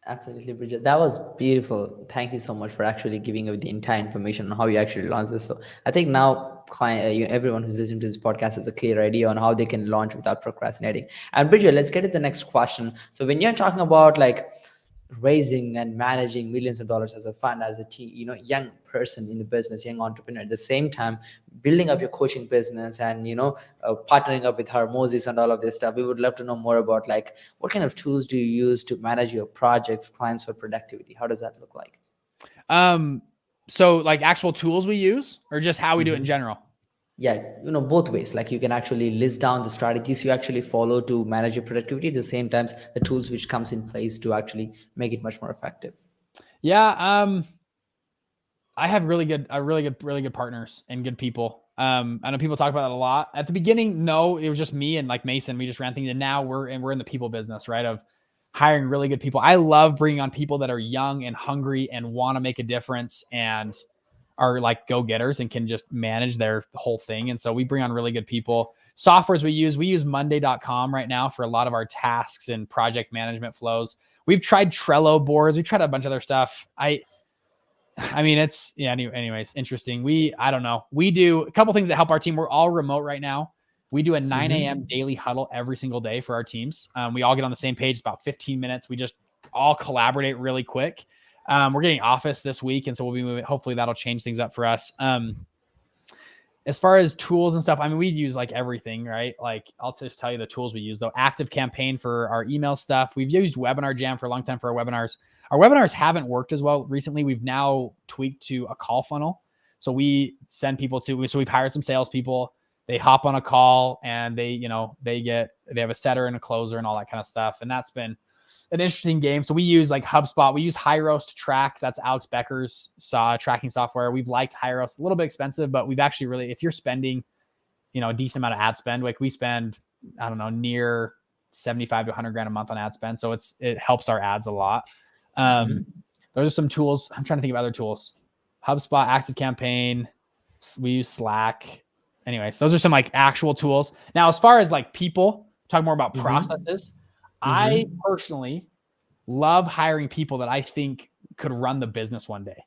Absolutely, Bridget. That was beautiful. Thank you so much for actually giving away the entire information on how you actually launched this. So I think now everyone who's listening to this podcast has a clear idea on how they can launch without procrastinating. And Bridget, let's get to the next question. So when you're talking about like raising and managing millions of dollars as a fund, as a young person in the business, young entrepreneur, at the same time building up your coaching business and partnering up with Moses and all of this stuff, we would love to know more about like what kind of tools do you use to manage your projects, clients, for productivity? How does that look like? So like actual tools we use, or just how we do it in general? Yeah, both ways. Like you can actually list down the strategies you actually follow to manage your productivity, at the same times the tools which comes in place to actually make it much more effective. Yeah. I have really good partners and good people. I know people talk about that a lot. At the beginning, no, it was just me and like Mason. We just ran things, and now we're in the people business, right? Of hiring really good people. I love bringing on people that are young and hungry and want to make a difference and are like go-getters and can just manage their whole thing. And so we bring on really good people. Softwares we use Monday.com right now for a lot of our tasks and project management flows. We've tried Trello boards. We've tried a bunch of other stuff. I mean, it's, yeah, anyways, interesting. I don't know. We do a couple things that help our team. We're all remote right now. We do a 9 a.m. daily huddle every single day for our teams. We all get on the same page. It's about 15 minutes. We just all collaborate really quick. We're getting office this week, and so we'll be moving. Hopefully that'll change things up for us. As far as tools and stuff, I mean, we use like everything, right? Like I'll just tell you the tools we use though. Active Campaign for our email stuff. We've used Webinar Jam for a long time for our webinars. Our webinars haven't worked as well recently. We've now tweaked to a call funnel. So we send people so we've hired some salespeople. They hop on a call and they have a setter and a closer and all that kind of stuff. And that's been an interesting game. So we use like HubSpot. We use Hyros to track. That's Alex Becker's tracking software. We've liked Hyros. A little bit expensive, but we've actually really, if you're spending, a decent amount of ad spend, like we spend, I don't know, near 75 to 100 grand a month on ad spend. So it helps our ads a lot. Those are some tools. I'm trying to think of other tools. HubSpot, Active Campaign. We use Slack. Anyways, those are some like actual tools. Now, as far as like people, talk more about processes. I personally love hiring people that I think could run the business one day.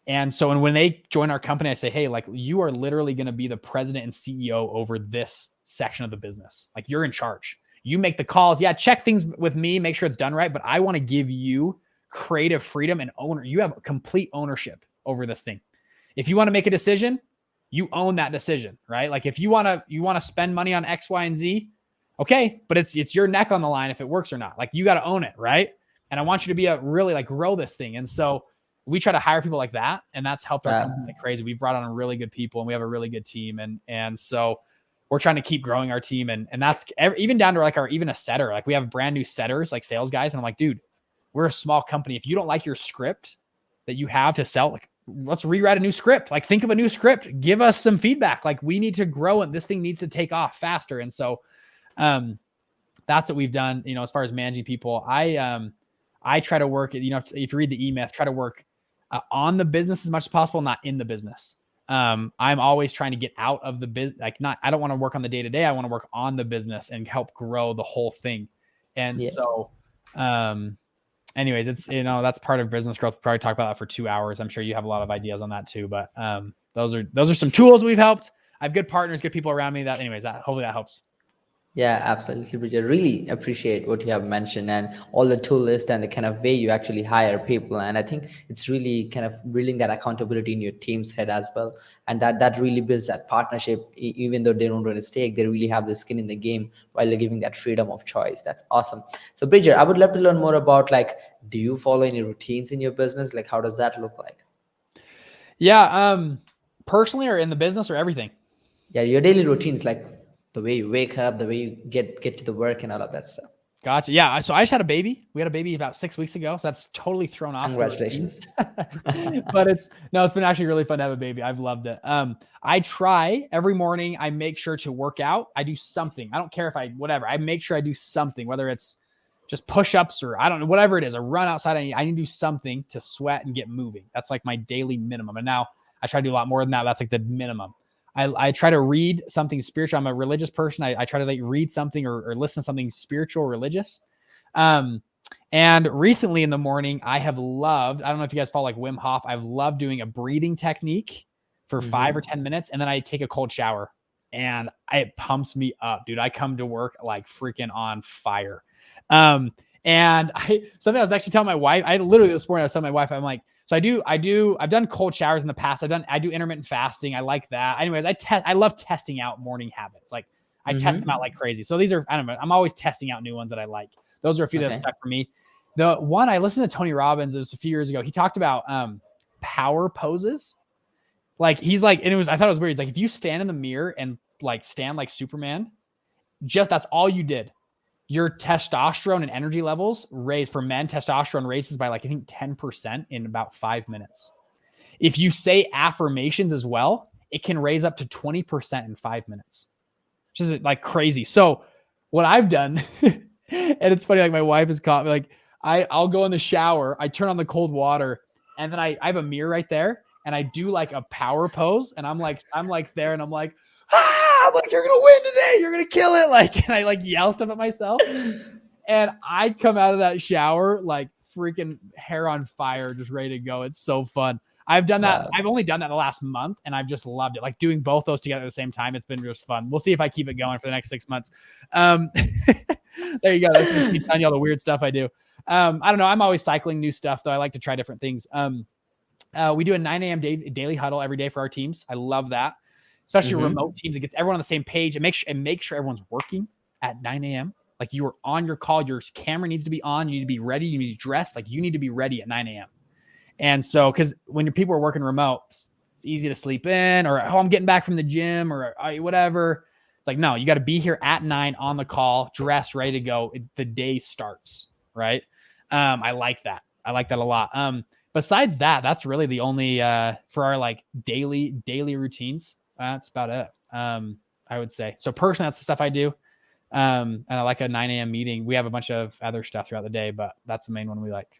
And so when they join our company, I say, hey, like you are literally going to be the president and CEO over this section of the business. Like you're in charge. You make the calls. Yeah, check things with me, make sure it's done right. But I want to give you creative freedom and owner. You have complete ownership over this thing. If you want to make a decision, you own that decision, right? Like if you want to spend money on X, Y, and Z, okay, but it's your neck on the line if it works or not. Like you got to own it, right? And I want you to be really like grow this thing. And so we try to hire people like that, and that's helped our company like crazy. We brought on really good people, and we have a really good team, and so we're trying to keep growing our team, and that's even down to like even a setter. Like we have brand new setters, like sales guys, and I'm like, dude, we're a small company. If you don't like your script that you have to sell, like let's rewrite a new script. Like think of a new script. Give us some feedback. Like we need to grow, and this thing needs to take off faster. And so that's what we've done, as far as managing people. I try to work, if you read the E-Myth, try to work on the business as much as possible, not in the business. I'm always trying to get out of the business. I don't want to work on the day-to-day. I want to work on the business and help grow the whole thing. And so, anyways, it's, that's part of business growth. We'll probably talk about that for 2 hours. I'm sure you have a lot of ideas on that too, but those are some tools we've helped. I have good partners, good people around me hopefully that helps. Yeah, absolutely, Bridget. Really appreciate what you have mentioned and all the tool list and the kind of way you actually hire people. And I think it's really kind of building that accountability in your team's head as well. And that really builds that partnership. Even though they don't really stake, they really have the skin in the game while they're giving that freedom of choice. That's awesome. So, Bridget, I would love to learn more about like, do you follow any routines in your business? Like, how does that look like? Yeah. Personally or in the business or everything? Yeah, your daily routines, like the way you wake up, the way you get to the work, and all of that stuff. Gotcha. Yeah. So I just had a baby. We had a baby about 6 weeks ago. So that's totally thrown off the routine. Congratulations. But it's been actually really fun to have a baby. I've loved it. I try every morning. I make sure to work out. I do something. I don't care if whatever. I make sure I do something, whether it's just push-ups or I don't know, whatever it is, a run outside. I need to do something to sweat and get moving. That's like my daily minimum. And now I try to do a lot more than that. That's like the minimum. I try to read something spiritual. I'm a religious person. I try to like read something or listen to something spiritual, religious. And recently in the morning, I have loved, I don't know if you guys follow like Wim Hof. I've loved doing a breathing technique for 5 or 10 minutes. And then I take a cold shower and it pumps me up, dude. I come to work like freaking on fire. And something I was actually telling my wife, I literally this morning, I was telling my wife, I'm like, so I've done cold showers in the past. I do intermittent fasting. I like that. Anyways, I love testing out morning habits. Like I test them out like crazy. So these are, I don't know, I'm always testing out new ones that I like. Those are a few that have stuck for me. The one I listened to Tony Robbins, it was a few years ago. He talked about power poses. Like he's like, and I thought it was weird. He's like, if you stand in the mirror and like stand like Superman, that's all you did. Your testosterone and energy levels raised for men. Testosterone raises by like, I think 10% in about 5 minutes. If you say affirmations as well, it can raise up to 20% in 5 minutes, which is like crazy. So what I've done, and it's funny, like my wife has caught me, like I'll go in the shower, I turn on the cold water, and then I have a mirror right there, and I do like a power pose, and I'm like there, and I'm like, I'm like, you're gonna win today, you're gonna kill it, like, and I like yell stuff at myself, and I come out of that shower like freaking hair on fire, just ready to go. It's so fun. I've done that. I've only done that the last month, and I've just loved it. Like doing both those together at the same time. It's been just fun. We'll see if I keep it going for the next 6 months. There you go. That's me telling you all the weird stuff I do. I don't know. I'm always cycling new stuff, though. I like to try different things. We do a 9 a.m. daily huddle every day for our teams. I love that, especially remote teams. It gets everyone on the same page. It make sure everyone's working at 9 a.m. Like you are on your call. Your camera needs to be on. You need to be ready. You need to dress. Like you need to be ready at 9 a.m. And so, because when your people are working remote, it's easy to sleep in or, oh, I'm getting back from the gym or whatever. It's like, no, you got to be here at 9 on the call, dressed, ready to go. The day starts, right? I like that. I like that a lot. Besides that, that's really the only, for our like daily routines. That's about it. I would say. So personally, that's the stuff I do. And I like a 9 a.m. meeting. We have a bunch of other stuff throughout the day, but that's the main one we like.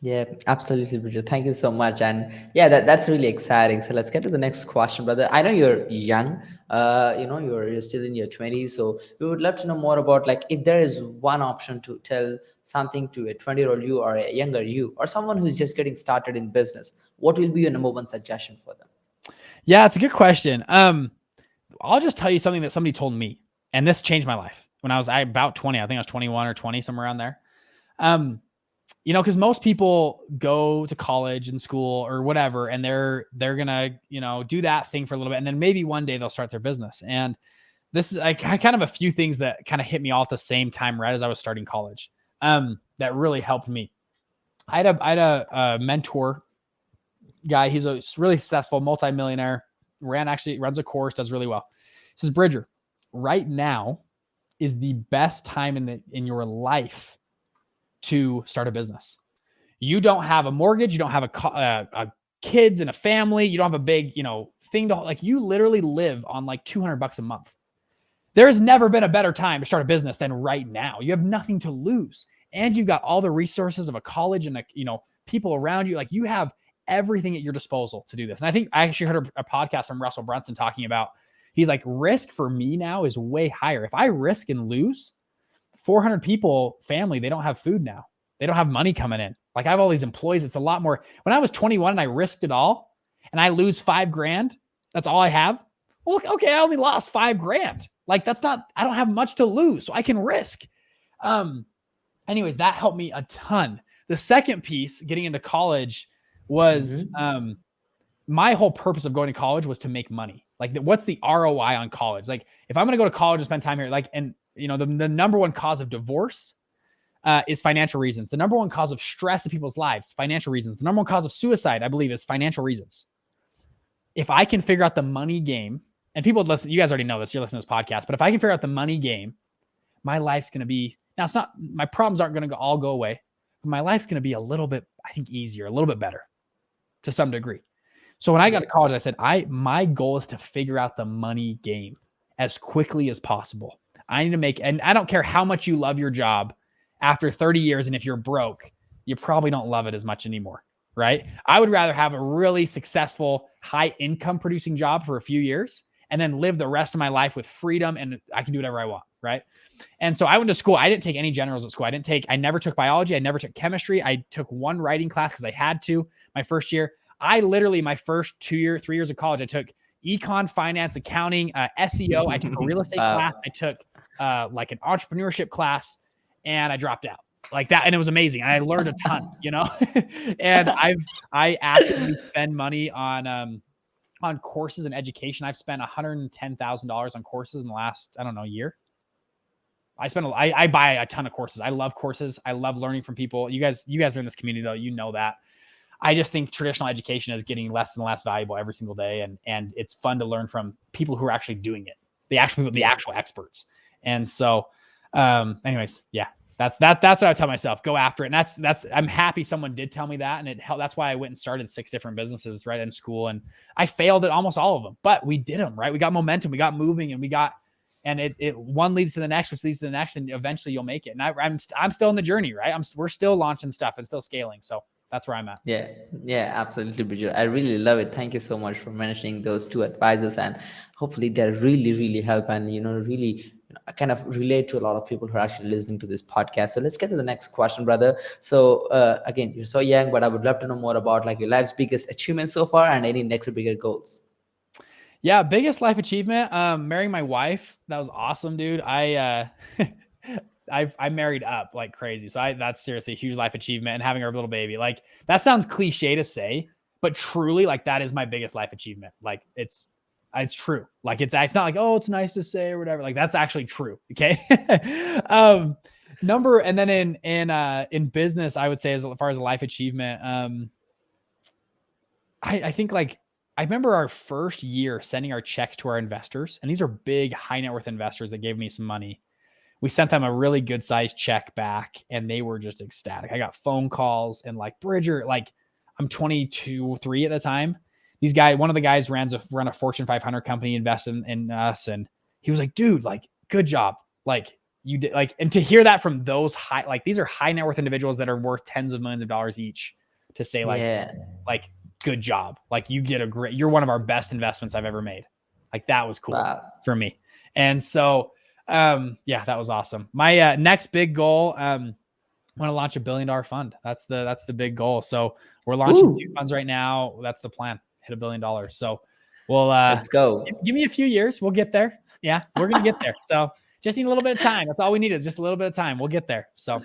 Yeah, absolutely, Bridget. Thank you so much. And yeah, that's really exciting. So let's get to the next question, brother. I know you're young, you're still in your 20s. So we would love to know more about like if there is one option to tell something to a 20-year-old you or a younger you or someone who's just getting started in business, what will be your number one suggestion for them? Yeah, it's a good question. I'll just tell you something that somebody told me, and this changed my life when I was about 20. I think I was 21 or 20, somewhere around there. Because most people go to college and school or whatever, and they're gonna, do that thing for a little bit, and then maybe one day they'll start their business. And this is kind of a few things that kind of hit me all at the same time, right as I was starting college, that really helped me. I had a mentor guy. He's a really successful multimillionaire. Runs a course, does really well. He says, Bridger, right now is the best time in your life to start a business. You don't have a mortgage. You don't have a kids and a family. You don't have a big, thing to like, you literally live on like $200 a month. There's never been a better time to start a business than right now. You have nothing to lose. And you've got all the resources of a college and people around you. Like you have everything at your disposal to do this. And I think I actually heard a podcast from Russell Brunson talking about, he's like, risk for me now is way higher. If I risk and lose, 400 people, family, they don't have food now. They don't have money coming in. Like I have all these employees. It's a lot more. When I was 21 and I risked it all and I lose $5,000, that's all I have. Well, okay, I only lost $5,000. Like I don't have much to lose, so I can risk. Anyways, that helped me a ton. The second piece, getting into college, was my whole purpose of going to college was to make money. Like, what's the ROI on college? Like, if I'm going to go to college and spend time here, like, and the number one cause of divorce is financial reasons. The number one cause of stress in people's lives, financial reasons. The number one cause of suicide, I believe, is financial reasons. If I can figure out the money game, and people listen, you guys already know this, you're listening to this podcast, but if I can figure out the money game, my life's going to be, now it's not, my problems aren't going to all go away, but my life's going to be a little bit, I think, easier, a little bit better to some degree. So when I got to college, I said, my goal is to figure out the money game as quickly as possible. I need to make, and I don't care how much you love your job after 30 years. And if you're broke, you probably don't love it as much anymore, right? I would rather have a really successful, high income producing job for a few years and then live the rest of my life with freedom and I can do whatever I want, right? And so I went to school. I didn't take any generals at school. I never took biology. I never took chemistry. I took one writing class because I had to my first year. I literally, my first 3 years of college, I took econ, finance, accounting, SEO. I took a real estate class. I took like an entrepreneurship class and I dropped out like that. And it was amazing. And I learned a ton, and I actively spend money on courses and education. I've spent $110,000 on courses in the last, year. I buy a ton of courses. I love courses. I love learning from people. You guys are in this community though. You know that. I just think traditional education is getting less and less valuable every single day. And it's fun to learn from people who are actually doing it. The actual experts. And so, anyways, yeah, that's what I tell myself, go after it. And that's, I'm happy someone did tell me that. And it helped. That's why I went and started 6 different businesses right in school. And I failed at almost all of them, but we did them, right? We got momentum, we got moving and it one leads to the next, which leads to the next. And eventually you'll make it. And I'm still in the journey, right? We're still launching stuff and still scaling. So that's where I'm at. Yeah, absolutely, Bridget. I really love it. Thank you so much for mentioning those 2 advices, and hopefully they really, really help and really kind of relate to a lot of people who are actually listening to this podcast. So let's get to the next question, brother. So again, you're so young, but I would love to know more about like your life's biggest achievement so far and any next bigger goals. Yeah, biggest life achievement, marrying my wife. That was awesome, dude. I married up like crazy. So that's seriously a huge life achievement, and having our little baby. Like, that sounds cliche to say, but truly, like, that is my biggest life achievement. Like, it's true. Like, it's not like, oh, it's nice to say or whatever. Like, that's actually true. Okay. And then in business, I would say as far as a life achievement, I think like, I remember our first year sending our checks to our investors, and these are big high net worth investors that gave me some money. We sent them a really good sized check back and they were just ecstatic. I got phone calls and like, Bridger, like, I'm 22, 3 at the time. One of the guys run a Fortune 500 company, invested in us. And he was like, dude, like, good job. Like, you did, like, and to hear that from those these are high net worth individuals that are worth tens of millions of dollars each, to say like, good job. Like, you're one of our best investments I've ever made. Like, that was cool for me. And so, yeah, that was awesome. My next big goal, I want to launch $1 billion fund. That's the big goal. So we're launching 2 funds right now. That's the plan. Hit $1 billion. So we'll let's go. Give me a few years. We'll get there. Yeah, we're gonna get there. So just need a little bit of time. That's all we need, is just a little bit of time. We'll get there. So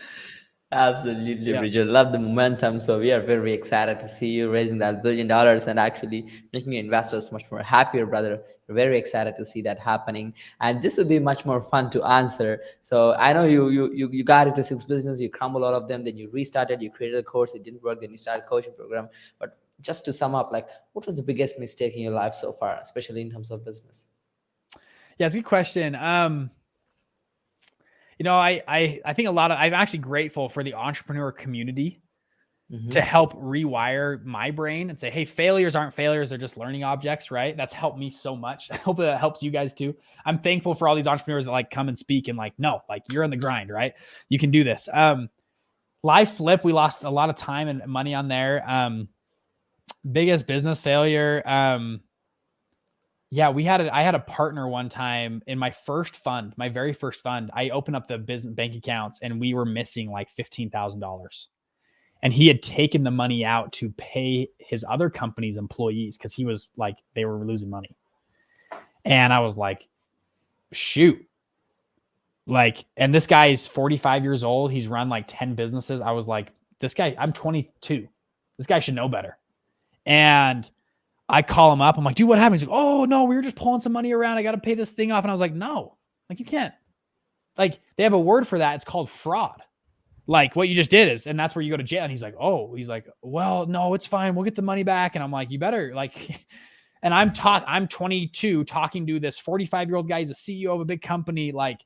absolutely, yeah. Bridget. Love the momentum. So we are very excited to see you raising that $1 billion and actually making your investors much more happier, brother. We're very excited to see that happening. And this will be much more fun to answer. So I know you got into 6 business, you crumbled all of them, then you restarted, you created a course, it didn't work, then you started a coaching program. But just to sum up, like, what was the biggest mistake in your life so far, especially in terms of business? Yeah, it's a good question. I think I'm actually grateful for the entrepreneur community to help rewire my brain and say, hey, failures aren't failures. They're just learning objects, right? That's helped me so much. I hope that helps you guys too. I'm thankful for all these entrepreneurs that like come and speak and like, no, like, you're on the grind, right? You can do this. Live Flip, we lost a lot of time and money on there. Biggest business failure. Yeah, I had a partner one time in my very first fund. I opened up the business bank accounts and we were missing like $15,000. And he had taken the money out to pay his other company's employees because he was like, they were losing money. And I was like, shoot. Like, and this guy is 45 years old. He's run like 10 businesses. I was like, this guy, I'm 22. This guy should know better. And I call him up. I'm like, dude, what happened? He's like, oh no, we were just pulling some money around. I got to pay this thing off. And I was like, no, like you can't. Like they have a word for that. It's called fraud. Like what you just did is, and that's where you go to jail. And he's like, well, no, it's fine. We'll get the money back. And I'm like, you better like, and I'm 22 talking to this 45-year-old guy. He's a CEO of a big company. Like,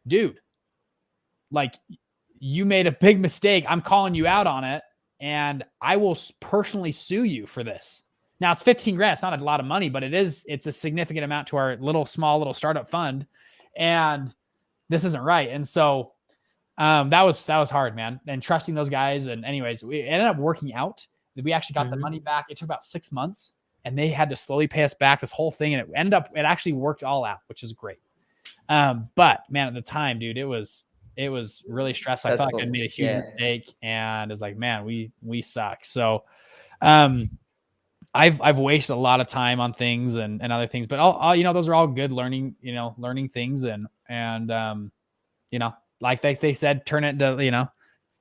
dude, like you made a big mistake. I'm calling you out on it. And I will personally sue you for this. Now it's 15 grand. It's not a lot of money, but it's a significant amount to our small little startup fund. And this isn't right. And so that was hard, man. And trusting those guys. And anyways, we ended up working out. We actually got the money back. It took about 6 months and they had to slowly pay us back this whole thing. And it actually worked all out, which is great. But man, at the time, dude, it was really stressful. I felt like I made a huge mistake and it's like, man, we suck. So, I've wasted a lot of time on things and other things, but all those are all good learning things and like they said, turn it into,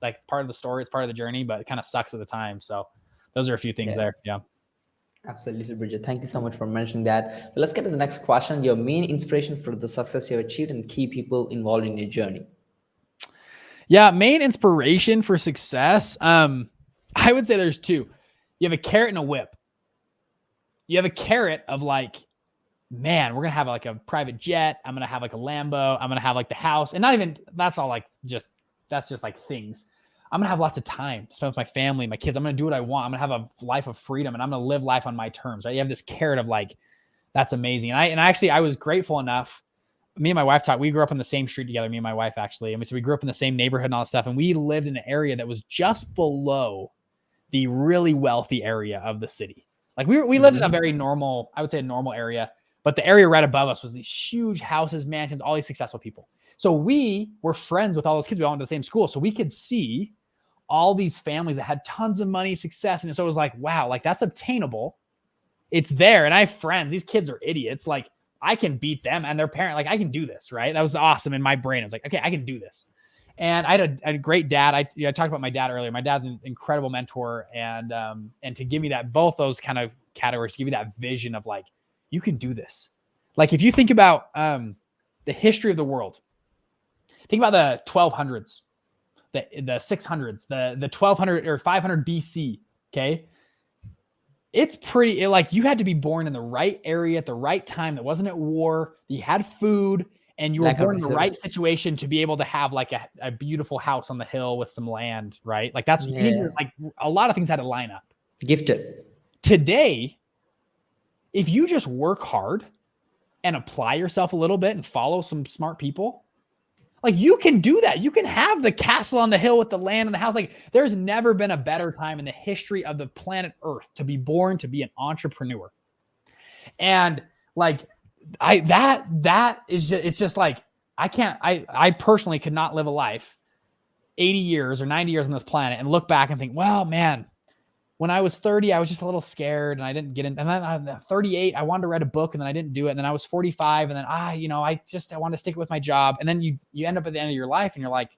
like it's part of the story, it's part of the journey, but it kind of sucks at the time. So those are a few things there. Yeah. Absolutely, Bridget. Thank you so much for mentioning that. But let's get to the next question. Your main inspiration for the success you've achieved and key people involved in your journey. Yeah, main inspiration for success. I would say there's two. You have a carrot and a whip. You have a carrot of like, man, we're going to have like a private jet. I'm going to have like a Lambo. I'm going to have like the house. And not even, that's all like that's just like things. I'm going to have lots of time to spend with my family, my kids. I'm going to do what I want. I'm going to have a life of freedom and I'm going to live life on my terms. Right? You have this carrot of like, that's amazing. And I was grateful enough. Me and my wife we grew up on the same street together, me and my wife actually. I mean, so we grew up in the same neighborhood and all that stuff. And we lived in an area that was just below the really wealthy area of the city. Like we lived in a very normal, I would say a normal area, but the area right above us was these huge houses, mansions, all these successful people. So we were friends with all those kids. We all went to the same school. So we could see all these families that had tons of money, success. And so it was like, wow, like that's obtainable. It's there. And I have friends, these kids are idiots. Like I can beat them and their parent, like I can do this, right? That was awesome in my brain. I was like, okay, I can do this. And I had a great dad. I talked about my dad earlier. My dad's an incredible mentor. And to give me that, both those kind of categories, to give me that vision of like, you can do this. Like if you think about the history of the world, think about the 1200s, the 600s, the 1200 or 500 BC. Okay. It's pretty like you had to be born in the right area at the right time. That wasn't at war. You had food and you were born in the right situation to be able to have like a beautiful house on the hill with some land, right? Like that's like a lot of things had to line up. Gifted. Today, if you just work hard and apply yourself a little bit and follow some smart people, like you can do that. You can have the castle on the hill with the land and the house. Like there's never been a better time in the history of the planet Earth to be born, to be an entrepreneur. And like that is just, it's just like, I personally could not live a life 80 years or 90 years on this planet and look back and think, well, man, when I was 30, I was just a little scared and I didn't get in. And then 38, I wanted to write a book and then I didn't do it. And then I was 45 and then I wanted to stick with my job. And then you end up at the end of your life and you're like,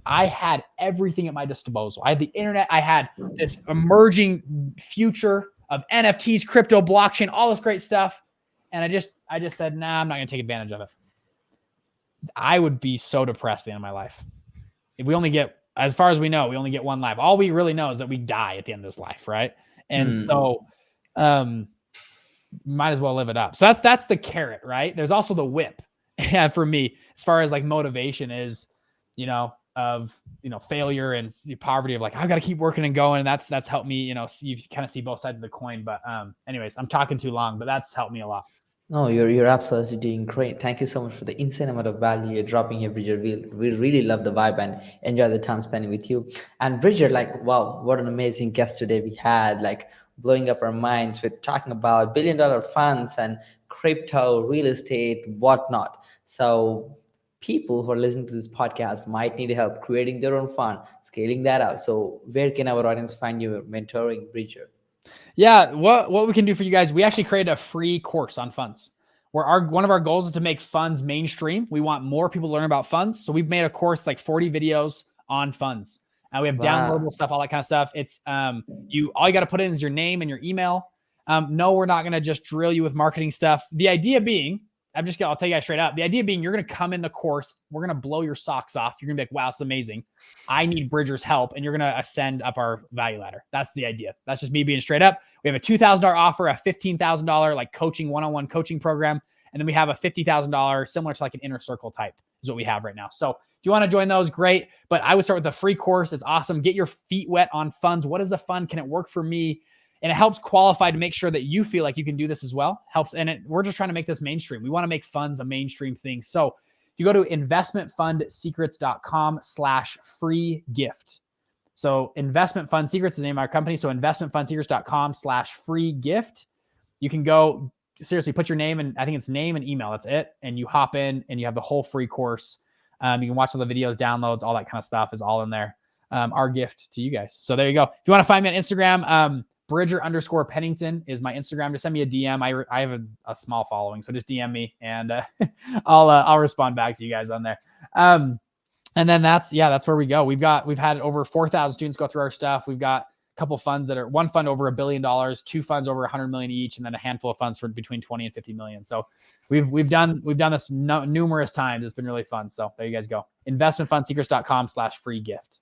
I had everything at my disposal. I had the internet. I had this emerging future of NFTs, crypto, blockchain, all this great stuff. And I just said, nah, I'm not going to take advantage of it. I would be so depressed at the end of my life. If we only get, as far as we know, we only get one life. All we really know is that we die at the end of this life. Right. And so, might as well live it up. So that's the carrot, right? There's also the whip. Yeah. For me, as far as like motivation is, failure and poverty of like, I've got to keep working and going. And that's helped me, you kind of see both sides of the coin, but, anyways, I'm talking too long, but that's helped me a lot. No, you're absolutely doing great. Thank you so much for the insane amount of value you're dropping here, Bridger. We really love the vibe and enjoy the time spending with you. And Bridger, like, wow, what an amazing guest today we had, like blowing up our minds with talking about billion-dollar funds and crypto, real estate, whatnot. So people who are listening to this podcast might need help creating their own fund, scaling that out. So where can our audience find you mentoring, Bridger? Yeah, what we can do for you guys, we actually created a free course on funds. where one of our goals is to make funds mainstream. We want more people to learn about funds. So we've made a course, like 40 videos on funds. We have Wow. downloadable stuff, all that kind of stuff. It's all you got to put in is your name and your email. No, we're not going to just drill you with marketing stuff. The idea being, I'll tell you guys straight up. The idea being, you're going to come in the course. We're going to blow your socks off. You're going to be like, wow, it's amazing. I need Bridger's help. And you're going to ascend up our value ladder. That's the idea. That's just me being straight up. We have a $2,000 offer, a $15,000 like coaching, one-on-one coaching program. And then we have a $50,000 similar to like an inner circle type is what we have right now. So if you want to join those, great. But I would start with the free course. It's awesome. Get your feet wet on funds. What is a fund? Can it work for me? And it helps qualify to make sure that you feel like you can do this as well. Helps. And we're just trying to make this mainstream. We want to make funds a mainstream thing. So if you go to investmentfundsecrets.com/free gift. So Investment Fund Secrets is the name of our company. So investmentfundsecrets.com/free gift. You can go seriously put your name and I think it's name and email. That's it. And you hop in and you have the whole free course. You can watch all the videos, downloads, all that kind of stuff is all in there. Our gift to you guys. So there you go. If you want to find me on Instagram, Bridger_Pennington is my Instagram. Just send me a DM. I have a small following, so just DM me and I'll respond back to you guys on there. And then that's where we go. We've had over 4,000 students go through our stuff. We've got a couple funds that are one fund over $1 billion, two funds over 100 million each, and then a handful of funds for between 20 and 50 million. So we've done this numerous times. It's been really fun. So there you guys go. Investmentfundsecrets.com/free gift.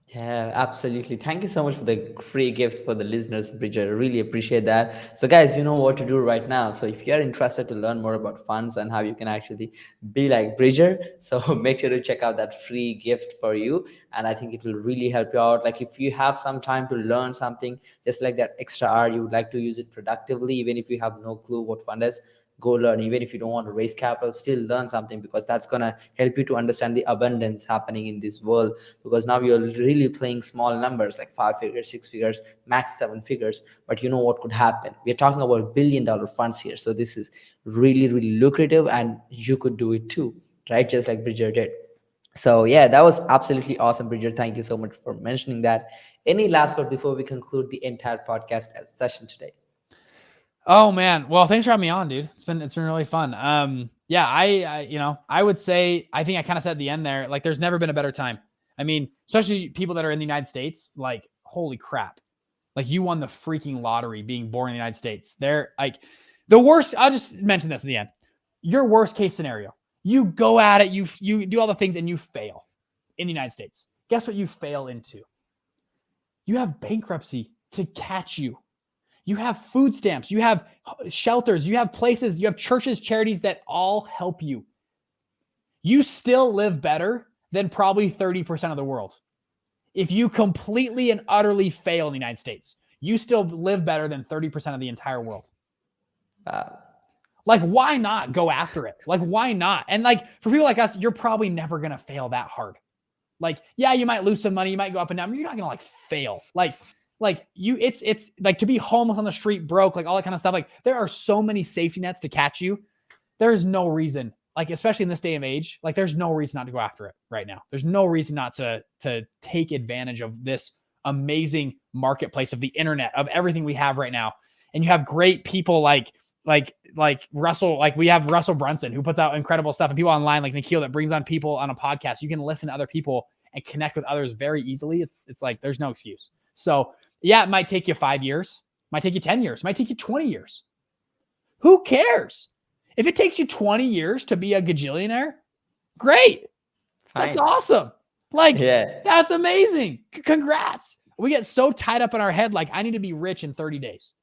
Yeah, absolutely. Thank you so much for the free gift for the listeners, Bridger. I really appreciate that. So, guys, you know what to do right now. So, if you're interested to learn more about funds and how you can actually be like Bridger, so make sure to check out that free gift for you. And I think it will really help you out. Like, if you have some time to learn something, just like that extra hour, you would like to use it productively, even if you have no clue what fund is, go learn. Even if you don't want to raise capital, still learn something, because that's going to help you to understand the abundance happening in this world. Because now you're really playing small numbers like 5 figures, 6 figures, max 7 figures, but you know what could happen. We're talking about $1 billion funds here, so this is really, really lucrative, and you could do it too, right? Just like Bridger did. So yeah, that was absolutely awesome, Bridger. Thank you so much for mentioning that. Any last word before we conclude the entire podcast session today? Oh man. Well, thanks for having me on, dude. It's been really fun. Yeah, I would say, I think I kind of said at the end there, like there's never been a better time. I mean, especially people that are in the United States, like, holy crap. Like, you won the freaking lottery being born in the United States. They're like the worst. I'll just mention this at the end. Your worst case scenario, you go at it, you do all the things and you fail in the United States. Guess what you fail into? You have bankruptcy to catch you. You have food stamps, you have shelters, you have places, you have churches, charities that all help you. You still live better than probably 30% of the world. If you completely and utterly fail in the United States, you still live better than 30% of the entire world. Like, why not go after it? Like, why not? And like, for people like us, you're probably never going to fail that hard. Like, yeah, you might lose some money, you might go up and down, but you're not going to like fail. Like you, it's like to be homeless on the street, broke, like all that kind of stuff. Like, there are so many safety nets to catch you. There is no reason, like, especially in this day and age, like there's no reason not to go after it right now. There's no reason not to take advantage of this amazing marketplace of the internet, of everything we have right now. And you have great people like Russell, like we have Russell Brunson, who puts out incredible stuff, and people online like Nikhil that brings on people on a podcast. You can listen to other people and connect with others very easily. It's like, there's no excuse. So yeah, it might take you 5 years, might take you 10 years, might take you 20 years. Who cares? If it takes you 20 years to be a gajillionaire, great. Fine. That's awesome. Like, yeah, that's amazing. Congrats. We get so tied up in our head, like, I need to be rich in 30 days.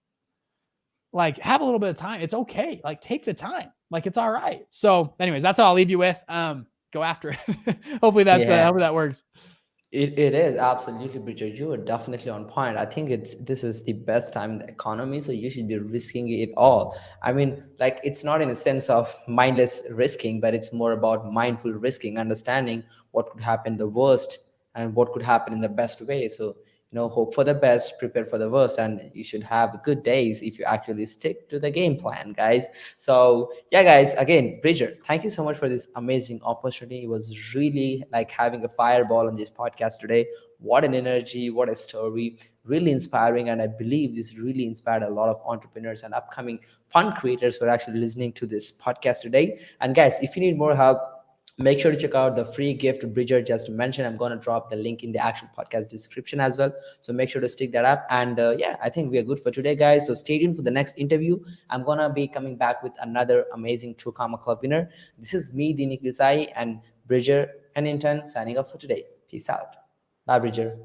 Like, have a little bit of time. It's okay. Like, take the time. Like, it's all right. So anyways, that's all I'll leave you with. Go after it. Hopefully hopefully that works. It is absolutely, Bridger. You are definitely on point. I think this is the best time in the economy, so you should be risking it all. I mean, like, it's not in a sense of mindless risking, but it's more about mindful risking, understanding what could happen the worst and what could happen in the best way. So hope for the best, prepare for the worst, and you should have good days if you actually stick to the game plan, guys. So yeah, guys, again, Bridger, thank you so much for this amazing opportunity. It was really like having a fireball on this podcast today. What an energy, what a story, really inspiring. And I believe this really inspired a lot of entrepreneurs and upcoming fund creators who are actually listening to this podcast today. And guys, if you need more help, make sure to check out the free gift Bridger just mentioned. I'm going to drop the link in the actual podcast description as well, so make sure to stick that up. And yeah, I think we are good for today, guys, so stay tuned for the next interview. I'm going to be coming back with another amazing True Karma Club winner. This is me, the Nikhil Sai, and Bridger Pennington signing off for today. Peace out. Bye, Bridger.